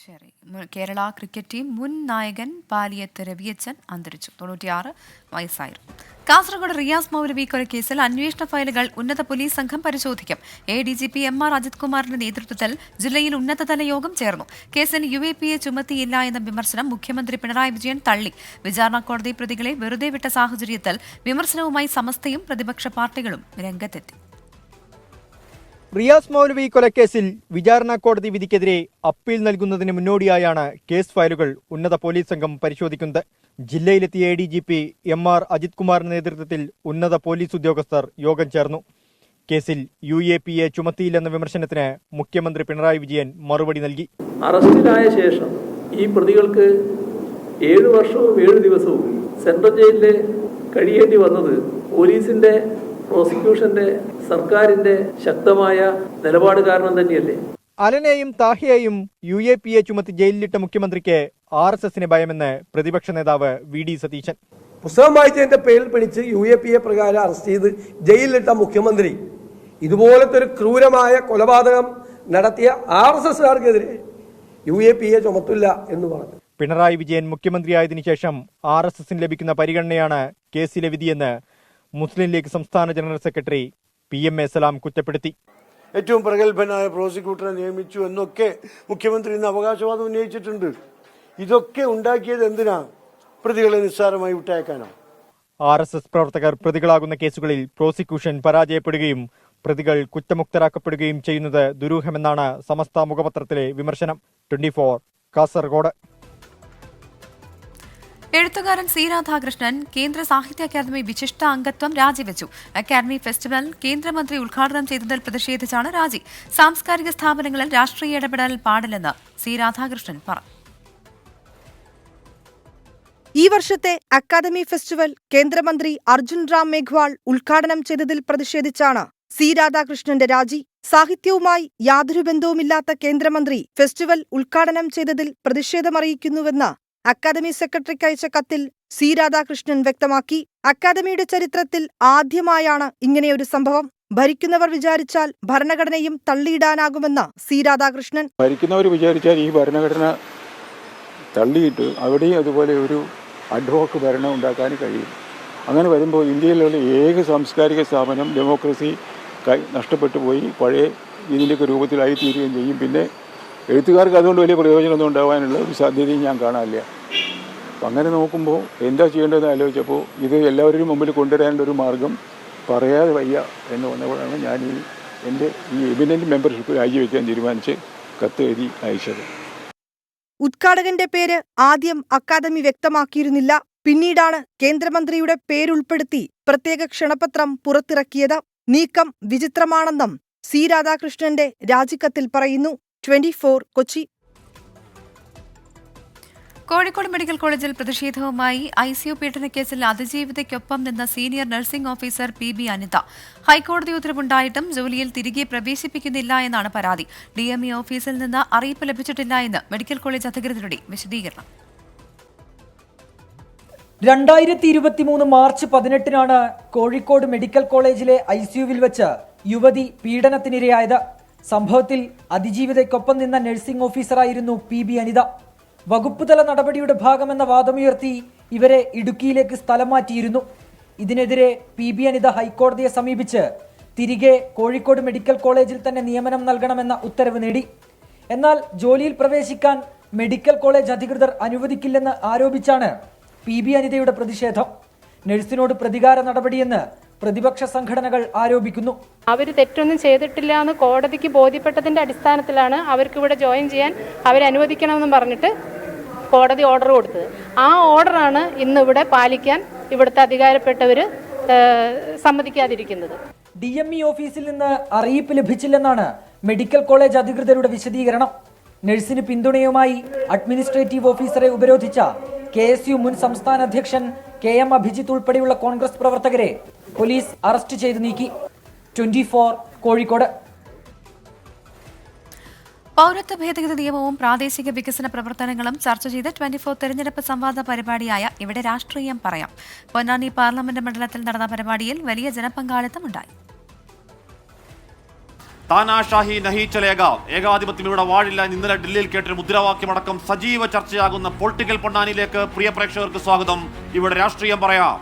ശരി. കേരള ക്രിക്കറ്റ് ടീം മുൻ നായകൻ പാലിയത്ത് രവിയച്ചൻ അന്തരിച്ചു. 96 വയസ്സായിരുന്നു. കാസർഗോഡ് റിയാസ് മൗലവി കൊലക്കേസിൽ അന്വേഷണ ഫയലുകൾ ഉന്നത പോലീസ് സംഘം പരിശോധിക്കും. ADGP MR അജിത് കുമാറിന്റെ നേതൃത്വത്തിൽ ജില്ലയിൽ ഉന്നതതല യോഗം ചേർന്നു. കേസിൽ UAPA ചുമത്തിയില്ല എന്ന വിമർശനം മുഖ്യമന്ത്രി പിണറായി വിജയൻ തള്ളി. വിചാരണ കോടതി പ്രതികളെ വെറുതെ വിട്ട സാഹചര്യത്തിൽ വിമർശനവുമായി സമസ്തയും പ്രതിപക്ഷ പാർട്ടികളും രംഗത്തെത്തി. റിയാസ് മൗലവി കൊലക്കേസിൽ വിചാരണ കോടതി വിധിക്കെതിരെ അപ്പീൽ നൽകുന്നതിന് മുന്നോടിയായാണ് കേസ് ഫയലുകൾ ഉന്നത പോലീസ് സംഘം പരിശോധിക്കുന്നത്. ജില്ലയിലെത്തിയ ADGP MR അജിത് കുമാറിന്റെ നേതൃത്വത്തിൽ ഉന്നത പോലീസ് ഉദ്യോഗസ്ഥർ യോഗം ചേർന്നു. കേസിൽ UAPA ചുമത്തിയില്ലെന്ന വിമർശനത്തിന് മുഖ്യമന്ത്രി പിണറായി വിജയൻ മറുപടി നൽകി. അറസ്റ്റിലായ ശേഷം ഈ പ്രതികൾക്ക് 7 വർഷവും 7 ദിവസവും സെൻട്രൽ ജയിലിൽ കഴിയേണ്ടി വന്നത് പോലീസിന്റെ, പ്രോസിക്യൂഷന്റെ, സർക്കാരിന്റെ ശക്തമായ നിലപാട് കാരണം തന്നെയല്ലേ? അലനെയും താഹിയെയും UAPA ചുമത്തി ജയിലിലിട്ട മുഖ്യമന്ത്രിക്ക് RSSനെ ഭയമെന്ന് പ്രതിപക്ഷ നേതാവ് VD സതീശൻ. പുസ്തകം വായിച്ചതിന്റെ പേരിൽ പിടിച്ച് UAPA പ്രകാരം അറസ്റ്റ് ചെയ്ത് ജയിലിലിട്ട മുഖ്യമന്ത്രി ഇതുപോലത്തെ ഒരു ക്രൂരമായ കൊലപാതകം നടത്തിയ RSSകാർക്കെതിരെ UAPA ചുമത്തില്ല എന്ന് പറഞ്ഞു. പിണറായി വിജയൻ മുഖ്യമന്ത്രിയായതിനു ശേഷം RSSന് ലഭിക്കുന്ന പരിഗണനയാണ് കേസിലെ വിധിയെന്ന് മുസ്ലിം ലീഗ് സംസ്ഥാന ജനറൽ സെക്രട്ടറി PMA സലാം കുറ്റപ്പെടുത്തി. ഏറ്റവും പ്രഗത്ഭനായ പ്രോസിക്യൂട്ടറെ നിയമിച്ചു എന്നൊക്കെ മുഖ്യമന്ത്രി ഇന്ന് അവകാശവാദം ഉന്നയിച്ചിട്ടുണ്ട്. ഇതൊക്കെ ഉണ്ടാക്കിയത് എന്തിനാ? പ്രതികളെ നിസ്സാരമായി വിട്ടയക്കാനോ? RSS പ്രവർത്തകർ പ്രതികളാകുന്ന കേസുകളിൽ പ്രോസിക്യൂഷൻ പരാജയപ്പെടുകയും പ്രതികൾ കുറ്റമുക്തരാക്കപ്പെടുകയും ചെയ്യുന്നത് ദുരൂഹമെന്നാണ് സമസ്ത മുഖപത്രത്തിലെ വിമർശനം. 24 കാസർഗോഡ്. എഴുത്തുകാരൻ C. രാധാകൃഷ്ണൻ കേന്ദ്ര സാഹിത്യ അക്കാദമി വിശിഷ്ട അംഗത്വം രാജിവെച്ചു. അക്കാദമി ഫെസ്റ്റിവൽ കേന്ദ്രമന്ത്രി ഉദ്ഘാടനം ചെയ്തതിൽ പ്രതിഷേധിച്ചാണ് രാജി. സാംസ്കാരിക സ്ഥാപനങ്ങളിൽ രാഷ്ട്രീയ ഇടപെടൽ പാടില്ലെന്ന് C. രാധാകൃഷ്ണൻ പറഞ്ഞു. ഈ വർഷത്തെ അക്കാദമി ഫെസ്റ്റിവൽ കേന്ദ്രമന്ത്രി അർജുൻ റാം മേഘ്വാൾ ഉദ്ഘാടനം ചെയ്തതിൽ പ്രതിഷേധിച്ചാണ് C. രാധാകൃഷ്ണന്റെ രാജി. സാഹിത്യവുമായി യാതൊരു ബന്ധവുമില്ലാത്ത കേന്ദ്രമന്ത്രി ഫെസ്റ്റിവൽ ഉദ്ഘാടനം ചെയ്തതിൽ പ്രതിഷേധമറിയിക്കുന്നുവെന്ന് അക്കാദമി സെക്രട്ടറിക്ക് അയച്ച കത്തിൽ C. രാധാകൃഷ്ണൻ വ്യക്തമാക്കി. അക്കാദമിയുടെ ചരിത്രത്തിൽ ആദ്യമായാണ് ഇങ്ങനെയൊരു സംഭവം. ഭരിക്കുന്നവർ വിചാരിച്ചാൽ ഭരണഘടനയും തള്ളിയിടാനാകുമെന്ന് C. രാധാകൃഷ്ണൻ. ഭരിക്കുന്നവർ വിചാരിച്ചാൽ ഈ ഭരണഘടന തള്ളിയിട്ട് അവിടെയും അതുപോലെ ഒരു അഡ്ഹോക്ക് ഭരണം ഉണ്ടാക്കാൻ കഴിയും. അങ്ങനെ വരുമ്പോൾ ഇന്ത്യയിലുള്ള ഏക സാംസ്കാരിക സ്ഥാപനം ഡെമോക്രസി നഷ്ടപ്പെട്ടു പോയി പഴയ ഇതിൻ്റെയൊക്കെ രൂപത്തിലായി തീരുകയും ചെയ്യും. പിന്നെ എഴുത്തുകാർക്ക് അതുകൊണ്ട് വലിയ പ്രയോജനമൊന്നും ഉണ്ടാകാനുള്ള ഒരു സാധ്യതയും ഞാൻ കാണാനില്ല. അപ്പം അങ്ങനെ നോക്കുമ്പോൾ എന്താ ചെയ്യേണ്ടതെന്ന് ആലോചിച്ചപ്പോൾ ഇത് എല്ലാവരുടെയും മുമ്പിൽ കൊണ്ടുവരാനുള്ള ഒരു മാർഗം പറയാതെ വയ്യ എന്ന് വന്നപ്പോഴാണ് ഞാൻ എൻ്റെ എമിനൻ്റ് മെമ്പർഷിപ്പ് രാജിവെക്കാൻ തീരുമാനിച്ച് കത്ത് എഴുതി അയച്ചത്. ഉദ്ഘാടകന്റെ പേര് ആദ്യം അക്കാദമി വ്യക്തമാക്കിയിരുന്നില്ല. പിന്നീടാണ് കേന്ദ്രമന്ത്രിയുടെ പേരുൾപ്പെടുത്തി പ്രത്യേക ക്ഷണപത്രം പുറത്തിറക്കിയത്. നീക്കം വിചിത്രമാണെന്നും C. രാധാകൃഷ്ണന്റെ രാജിക്കത്തിൽ പറയുന്നു. 24 കൊച്ചി. കോഴിക്കോട് മെഡിക്കൽ കോളേജിൽ പ്രതിഷേധവുമായി ICU പീഡനക്കേസിൽ അതിജീവിതയ്ക്കൊപ്പം നിന്ന senior nursing officer PB Anitha. ഹൈക്കോടതി ഉത്തരവുണ്ടായിട്ടും ജോലിയിൽ തിരികെ പ്രവേശിപ്പിക്കുന്നില്ല എന്നാണ് പരാതി. DME ഓഫീസിൽ നിന്ന് അറിയിപ്പ് ലഭിച്ചിട്ടില്ല എന്ന് മെഡിക്കൽ കോളേജ് അധികൃതരുടെ വിശദീകരണം. 2023 മാർച്ച് 18-നാണ് കോഴിക്കോട് മെഡിക്കൽ കോളേജിലെ ICUവിൽ വെച്ച് യുവതി പീഡനത്തിനിരയായത്. സംഭവത്തിൽ അതിജീവിതയ്ക്കൊപ്പം നിന്ന നഴ്സിംഗ് ഓഫീസറായിരുന്നു PB അനിത. വകുപ്പുതല നടപടിയുടെ ഭാഗമെന്ന വാദമുയർത്തി ഇവരെ ഇടുക്കിയിലേക്ക് സ്ഥലം മാറ്റിയിരുന്നു. ഇതിനെതിരെ PB അനിത ഹൈക്കോടതിയെ സമീപിച്ച് തിരികെ കോഴിക്കോട് മെഡിക്കൽ കോളേജിൽ തന്നെ നിയമനം നൽകണമെന്ന ഉത്തരവ് നേടി. എന്നാൽ ജോലിയിൽ പ്രവേശിക്കാൻ മെഡിക്കൽ കോളേജ് അധികൃതർ അനുവദിക്കില്ലെന്ന് ആരോപിച്ചാണ് PB അനിതയുടെ പ്രതിഷേധം. നഴ്സിനോട് പ്രതികാര നടപടിയെന്ന് പ്രതിപക്ഷ സംഘടനകൾ ആരോപിക്കുന്നു. അവർ തെറ്റൊന്നും ചെയ്തിട്ടില്ല എന്ന് കോടതിക്ക് ബോധ്യപ്പെട്ടതിന്റെ അടിസ്ഥാനത്തിലാണ് അവർക്ക് ഇവിടെ ജോയിൻ ചെയ്യാൻ അവരനുവദിക്കണമെന്ന് പറഞ്ഞിട്ട് കോടതി ഓർഡർ കൊടുത്തത്. ആ ഓർഡറാണ് ഇന്നിവിടെ പാലിക്കാൻ ഇവിടുത്തെ അധികാരപ്പെട്ടവർ സമ്മതിക്കാതിരിക്കുന്നത്. DME ഓഫീസിൽ നിന്ന് അറിയിപ്പ് ലഭിച്ചില്ലെന്നാണ് മെഡിക്കൽ കോളേജ് അധികൃതരുടെ വിശദീകരണം. നഴ്സിന് പിന്തുണയുമായി അഡ്മിനിസ്ട്രേറ്റീവ് ഓഫീസറെ ഉപരോധിച്ച KSU മുൻ സംസ്ഥാന അധ്യക്ഷൻ KM അഭിജിത്ത് ഉൾപ്പെടെയുള്ള കോൺഗ്രസ് പ്രവർത്തകരെ പോലീസ് അറസ്റ്റ് ചെയ്ത് നീക്കി. 24 കോഴിക്കോട്. പൗരത്വ ഭേദഗതി നിയമവും പ്രാദേശിക വികസന പ്രവർത്തനങ്ങളും ചർച്ച ചെയ്ത് 24 തെരഞ്ഞെടുപ്പ് സംവാദ പരിപാടിയായ ഇവിടെ രാഷ്ട്രീയം പറയാം. പൊന്നാനി പാർലമെന്റ് മണ്ഡലത്തിൽ നടന്ന പരിപാടിയിൽ വലിയ ജനപങ്കാളിത്തമുണ്ടായി. താനാഷാഹി നഹി ചലേഗ, ഏകാധിപത്യം ഇവിടെ വാഴില്ല. ഇന്നലെ ഡൽഹിയിൽ കേട്ടൊരു മുദ്രാവാക്യമടക്കം സജീവ ചർച്ചയാകുന്ന പൊളിറ്റിക്കൽ പൊന്നാനിയിലേക്ക് പ്രിയ പ്രേക്ഷകർക്ക് സ്വാഗതം. ഇവിടെ രാഷ്ട്രീയം പറയാം.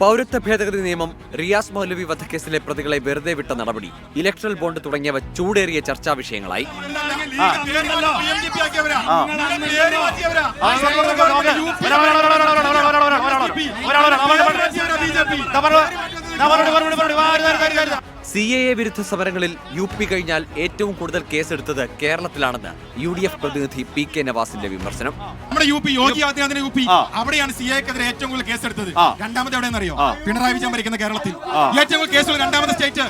പൗരത്വ ഭേദഗതി നിയമം, റിയാസ് മൗലവി വധക്കേസിലെ പ്രതികളെ വെറുതെ വിട്ട നടപടി, ഇലക്ട്രൽ ബോണ്ട് തുടങ്ങിയവ ചൂടേറിയ ചർച്ചാ വിഷയങ്ങളായി. CAA വിരുദ്ധ സമരങ്ങളിൽ UP കഴിഞ്ഞാൽ ഏറ്റവും കൂടുതൽ കേസെടുത്തത് കേരളത്തിലാണെന്ന് UDF പ്രതിനിധി PK നവാസിന്റെ വിമർശനം. നമ്മുടെ UP യോഗി ആദിത്യനാഥിന്റെ UP അവിടെയാണ് CAAക്കെതിരെ ഏറ്റവും കൂടുതൽ കേസെടുത്തത്. രണ്ടാമത് എവിടെയെന്നറിയോ? പിണറായി വിജയൻ ഭരിക്കുന്ന കേരളത്തിൽ ഏറ്റവും കൂടുതൽ കേസുകൾ രണ്ടാമത്തെ സ്റ്റേറ്റ്.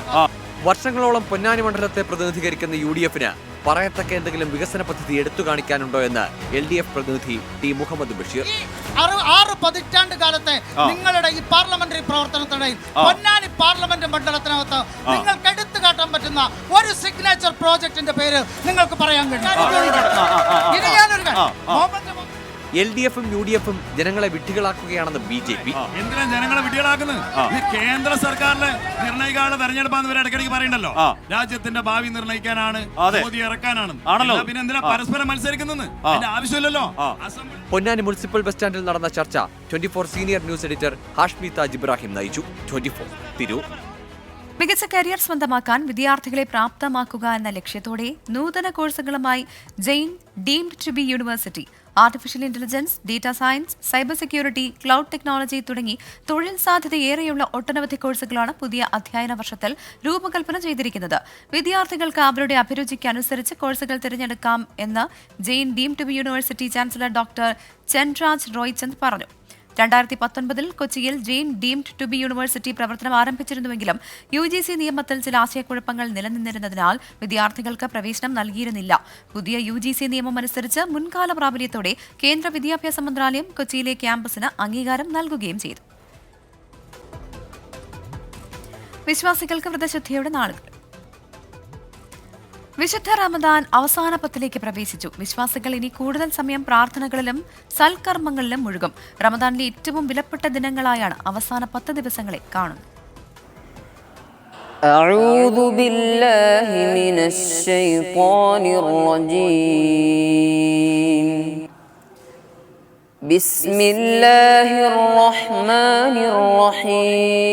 വർഷങ്ങളോളം പൊന്നാനി മണ്ഡലത്തെ പ്രതിനിധീകരിക്കുന്ന UDFന് പറയത്തക്ക എന്തെങ്കിലും വികസന പദ്ധതി എടുത്തു കാണിക്കാനുണ്ടോ എന്ന് LDF പ്രതിനിധി T മുഹമ്മദ് ബഷീർ. 6 പതിറ്റാണ്ട് കാലത്തെ നിങ്ങളുടെ ഈ പാർലമെന്ററി പ്രവർത്തനത്തിനിടയിൽ പൊന്നാനി പാർലമെന്റ് മണ്ഡലത്തിനകത്ത് നിങ്ങൾക്ക് എടുത്തു കാട്ടാൻ പറ്റുന്ന ഒരു സിഗ്നേച്ചർ പ്രോജക്ടിന്റെ പേര് നിങ്ങൾക്ക് പറയാൻ കഴിയും. LDFും UDFും ജനങ്ങളെ വിഡ്ഢികളാക്കുകയാണെന്ന് BJP. എന്തിനാ ജനങ്ങളെ വിഡ്ഢികളാക്കുന്നത്? കേന്ദ്ര സർക്കാരിലെ നിർണയിക്കാനുള്ള തെരഞ്ഞെടുപ്പാന്ന് ഇവർ ഇടയ്ക്കിടയ്ക്ക് പറയണ്ടല്ലോ. രാജ്യത്തിന്റെ ഭാവി നിർണയിക്കാനാണ്, മോദി ഇറക്കാനാണ്. പിന്നെ എന്തിനാ പരസ്പരം മത്സരിക്കുന്നത്? അതിന്റെ ആവശ്യമില്ലല്ലോ. പൊന്നാനി മുനിസിപ്പൽ ബസ് സ്റ്റാൻഡിൽ നടന്ന ചർച്ച 24 senior news editor Hashmi Taj Ibrahim നയിച്ചു. 24 തിരൂർ. മികച്ച കരിയർ സ്വന്തമാക്കാൻ വിദ്യാർത്ഥികളെ പ്രാപ്തമാക്കുക എന്ന ലക്ഷ്യത്തോടെ നൂതന കോഴ്സുകളുമായി Jain deemed to be university artificial intelligence, data science, cyber security, cloud technology തുടങ്ങി തൊഴിൽ സാധ്യതയേറെയുള്ള ഒട്ടനവധി കോഴ്സുകളാണ് പുതിയ അധ്യയന വർഷത്തിൽ രൂപകൽപ്പന ചെയ്തിരിക്കുന്നത്. വിദ്യാർത്ഥികൾക്ക് അവരുടെ അഭിരുചിക്ക് അനുസരിച്ച് കോഴ്സുകൾ തിരഞ്ഞെടുക്കാം എന്ന് Jain deemed to be university chancellor doctor Chandraj Roychand പറഞ്ഞു. 2019 കൊച്ചിയിൽ Jain deemed to be university പ്രവർത്തനം ആരംഭിച്ചിരുന്നുവെങ്കിലും UGC നിയമത്തിൽ ചില ആശയക്കുഴപ്പങ്ങൾ നിലനിന്നിരുന്നതിനാൽ വിദ്യാർത്ഥികൾക്ക് പ്രവേശനം നൽകിയിരുന്നില്ല. പുതിയ UGC നിയമം അനുസരിച്ച് മുൻകാല പ്രാബല്യത്തോടെ കേന്ദ്ര വിദ്യാഭ്യാസ മന്ത്രാലയം കൊച്ചിയിലെ ക്യാമ്പസിന് അംഗീകാരം നൽകുകയും ചെയ്തു. വിശ്വാസികൾക്ക് വ്രതശുദ്ധിയുടെ നാളുകൾ. വിശുദ്ധ റമദാൻ അവസാന പത്തിലേക്ക് പ്രവേശിച്ചു. വിശ്വാസികൾ ഇനി കൂടുതൽ സമയം പ്രാർത്ഥനകളിലും സൽക്കർമ്മങ്ങളിലും മുഴുകും. റമദാനിലെ ഏറ്റവും വിലപ്പെട്ട ദിനങ്ങളായാണ് അവസാന 10 ദിവസങ്ങളെ കാണുന്നത്. أعوذ بالله من الشيطان الرجيم بسم الله الرحمن الرحيم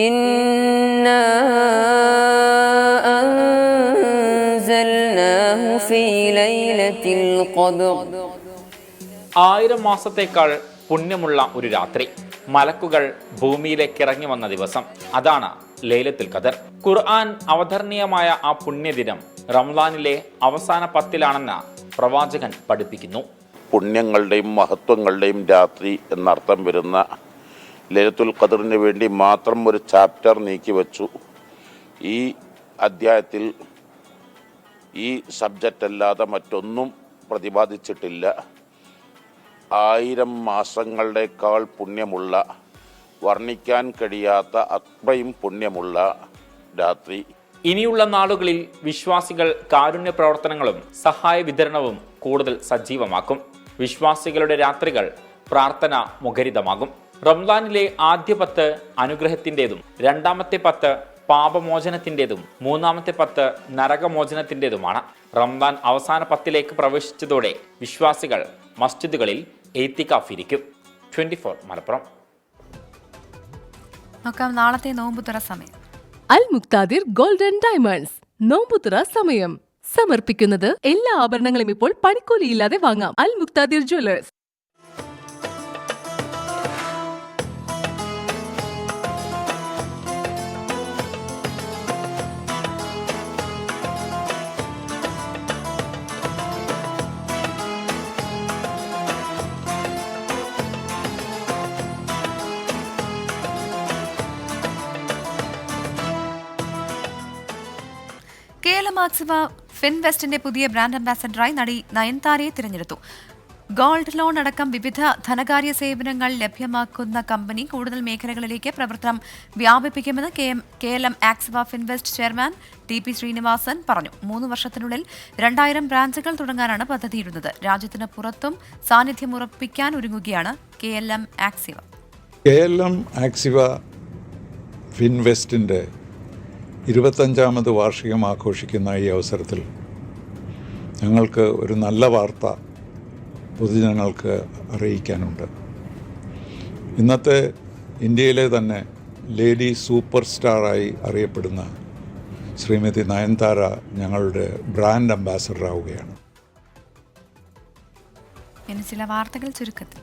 إنا أنزلناه في ليلة القدر 1000 മാസത്തേക്കാൾ പുണ്യമുള്ള ഒരു രാത്രി, മലക്കുകൾ ഭൂമിയിലേക്ക് ഇറങ്ങി വന്ന ദിവസം, അതാണ് ലൈലത്തുൽ ഖദർ. ഖുർആൻ അവതരണീയമായ ആ പുണ്യദിനം റമദാനിലെ അവസാന 10-ലാണെന്ന് പ്രവാചകൻ പഠിപ്പിക്കുന്നു. പുണ്യങ്ങളുടെയും മഹത്വങ്ങളുടെയും രാത്രി എന്നർത്ഥം വരുന്ന ലൈലത്തുൽ ഖദറിന് വേണ്ടി മാത്രം ഒരു ചാപ്റ്റർ നീക്കിവെച്ചു. ഈ അധ്യായത്തിൽ ഈ സബ്ജക്റ്റ് അല്ലാതെ മറ്റൊന്നും പ്രതിപാദിച്ചിട്ടില്ല. 1000 മാസങ്ങളുടേക്കാൾ പുണ്യമുള്ള, വർണ്ണിക്കാൻ കഴിയാത്ത അത്രയും പുണ്യമുള്ള രാത്രി. ഇനിയുള്ള നാളുകളിൽ വിശ്വാസികൾ കാരുണ്യ പ്രവർത്തനങ്ങളും സഹായ വിതരണവും കൂടുതൽ സജീവമാക്കും. വിശ്വാസികളുടെ രാത്രികൾ പ്രാർത്ഥന മുഖരിതമാകും. റംസാനിലെ ആദ്യ 10 അനുഗ്രഹത്തിൻ്റെതും, രണ്ടാമത്തെ 10 പാപമോചനത്തിൻ്റെതും, മൂന്നാമത്തെ 10 നരകമോചനത്തിൻ്റെതുമാണ്. റംസാൻ അവസാന 10-ലേക്ക് പ്രവേശിച്ചതോടെ വിശ്വാസികൾ മസ്ജിദുകളിൽ എത്തിക്കാഫ് ഇരിക്കും. 24 മലപ്പുറം. നോക്കാം നാളത്തെ നോമ്പുതുറ സമയം. അൽ മുക്താദിർ ഗോൾഡൻ ഡയമണ്ട്സ് നോമ്പുതുറ സമയം സമർപ്പിക്കുന്നത് എല്ലാ ആഭരണങ്ങളും ഇപ്പോൾ പണിക്കൂലിയില്ലാതെ വാങ്ങാം. അൽ മുക്താദിർ ജ്വല്ലേഴ്സ്. മാക്സിമ ഫിൻവെസ്റ്റിന്റെ പുതിയ ബ്രാൻഡ് അംബാസഡറായി നടി നയൻതാരയെ തിരഞ്ഞെടുത്തു. ഗോൾഡ് ലോൺ അടക്കം വിവിധ ധനകാര്യ സേവനങ്ങൾ ലഭ്യമാക്കുന്ന കമ്പനി കൂടുതൽ മേഖലകളിലേക്ക് പ്രവർത്തനം വ്യാപിപ്പിക്കുമെന്ന് KLM Axiva Finvest chairman TP Sreenivasan പറഞ്ഞു. 3 വർഷത്തിനുള്ളിൽ 2000 ബ്രാഞ്ചുകൾ തുടങ്ങാനാണ് പദ്ധതിയിടുന്നത്. രാജ്യത്തിന് പുറത്തും സാന്നിധ്യം ഉറപ്പിക്കാൻ ഒരുങ്ങുകയാണ് KLM ആക്സിവ. KLM ആക്സിവ ഫിൻവെസ്റ്റിന്റെ 25ാമത് വാർഷികം ആഘോഷിക്കുന്ന ഈ അവസരത്തിൽ ഞങ്ങൾക്ക് ഒരു നല്ല വാർത്ത പൊതുജനങ്ങൾക്ക് അറിയിക്കാനുണ്ട്. ഇന്നത്തെ ഇന്ത്യയിലെ തന്നെ ലേഡി സൂപ്പർ സ്റ്റാറായി അറിയപ്പെടുന്ന ശ്രീമതി നയൻതാര ഞങ്ങളുടെ ബ്രാൻഡ് അംബാസഡർ ആവുകയാണ്. ഇനി ചില വാർത്തകൾ ചുരുക്കത്തിൽ.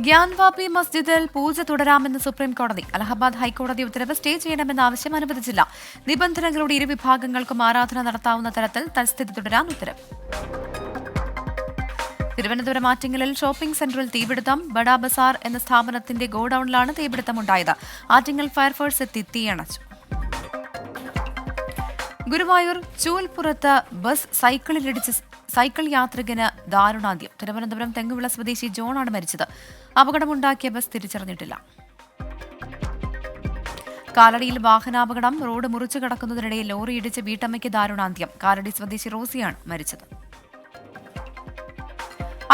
ഗ്യാൻവാപി മസ്ജിദിൽ പൂജ തുടരാമെന്ന് സുപ്രീം കോടതി. അലഹബാദ് ഹൈക്കോടതി ഉത്തരവ് സ്റ്റേ ചെയ്യണമെന്ന ആവശ്യം അനുവദിച്ചില്ല. നിബന്ധനകളുടെ ഇരുവിഭാഗങ്ങൾക്കും ആരാധന നടത്താവുന്ന തരത്തിൽ തൽസ്ഥിതി തുടരാൻ ഉത്തരവ്. തിരുവനന്തപുരം ആറ്റിങ്ങലിൽ ഷോപ്പിംഗ് സെന്ററിൽ തീപിടുത്തം. ബഡാ ബസാർ എന്ന സ്ഥാപനത്തിന്റെ ഗോഡൌണിലാണ് തീപിടുത്തമുണ്ടായത്. ആറ്റിങ്ങൽ ഫയർഫോഴ്സ് എത്തി തീയണച്ചു. ഗുരുവായൂർ ചൂൽപ്പുറത്ത് ബസ് സൈക്കിളിലിടിച്ച് സൈക്കിൾ യാത്രികന് ദാരുണാന്ത്യം. തിരുവനന്തപുരം തെങ്ങുവിള സ്വദേശി ജോണാണ് മരിച്ചത്. അപകടമുണ്ടാക്കിയ ബസ് തിരിച്ചറിഞ്ഞിട്ടില്ല. കാലടിയിൽ വാഹനാപകടം. റോഡ് മുറിച്ചു കടക്കുന്നതിനിടെ ലോറി ഇടിച്ച് വീട്ടമ്മയ്ക്ക് ദാരുണാന്ത്യം. കാലടി സ്വദേശി റോസിയാണ് മരിച്ചത്.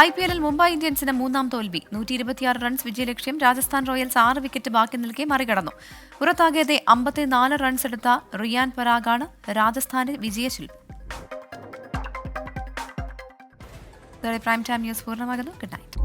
IPL മുംബൈ ഇന്ത്യൻസിന് 3ാം തോൽവി. 126 റൺസ് വിജയലക്ഷ്യം. രാജസ്ഥാൻ റോയൽസ് 6 വിക്കറ്റ് ബാക്കി നിൽക്കെ മറികടന്നു. പുറത്താകാതെ 54 റൺസ് എടുത്ത റിയാൻ പരാഗാണ് രാജസ്ഥാന്റെ വിജയശില്പി. പ്രൈം ടൈം ന്യൂസ് പൂർണ്ണമാകുന്നു. Good night.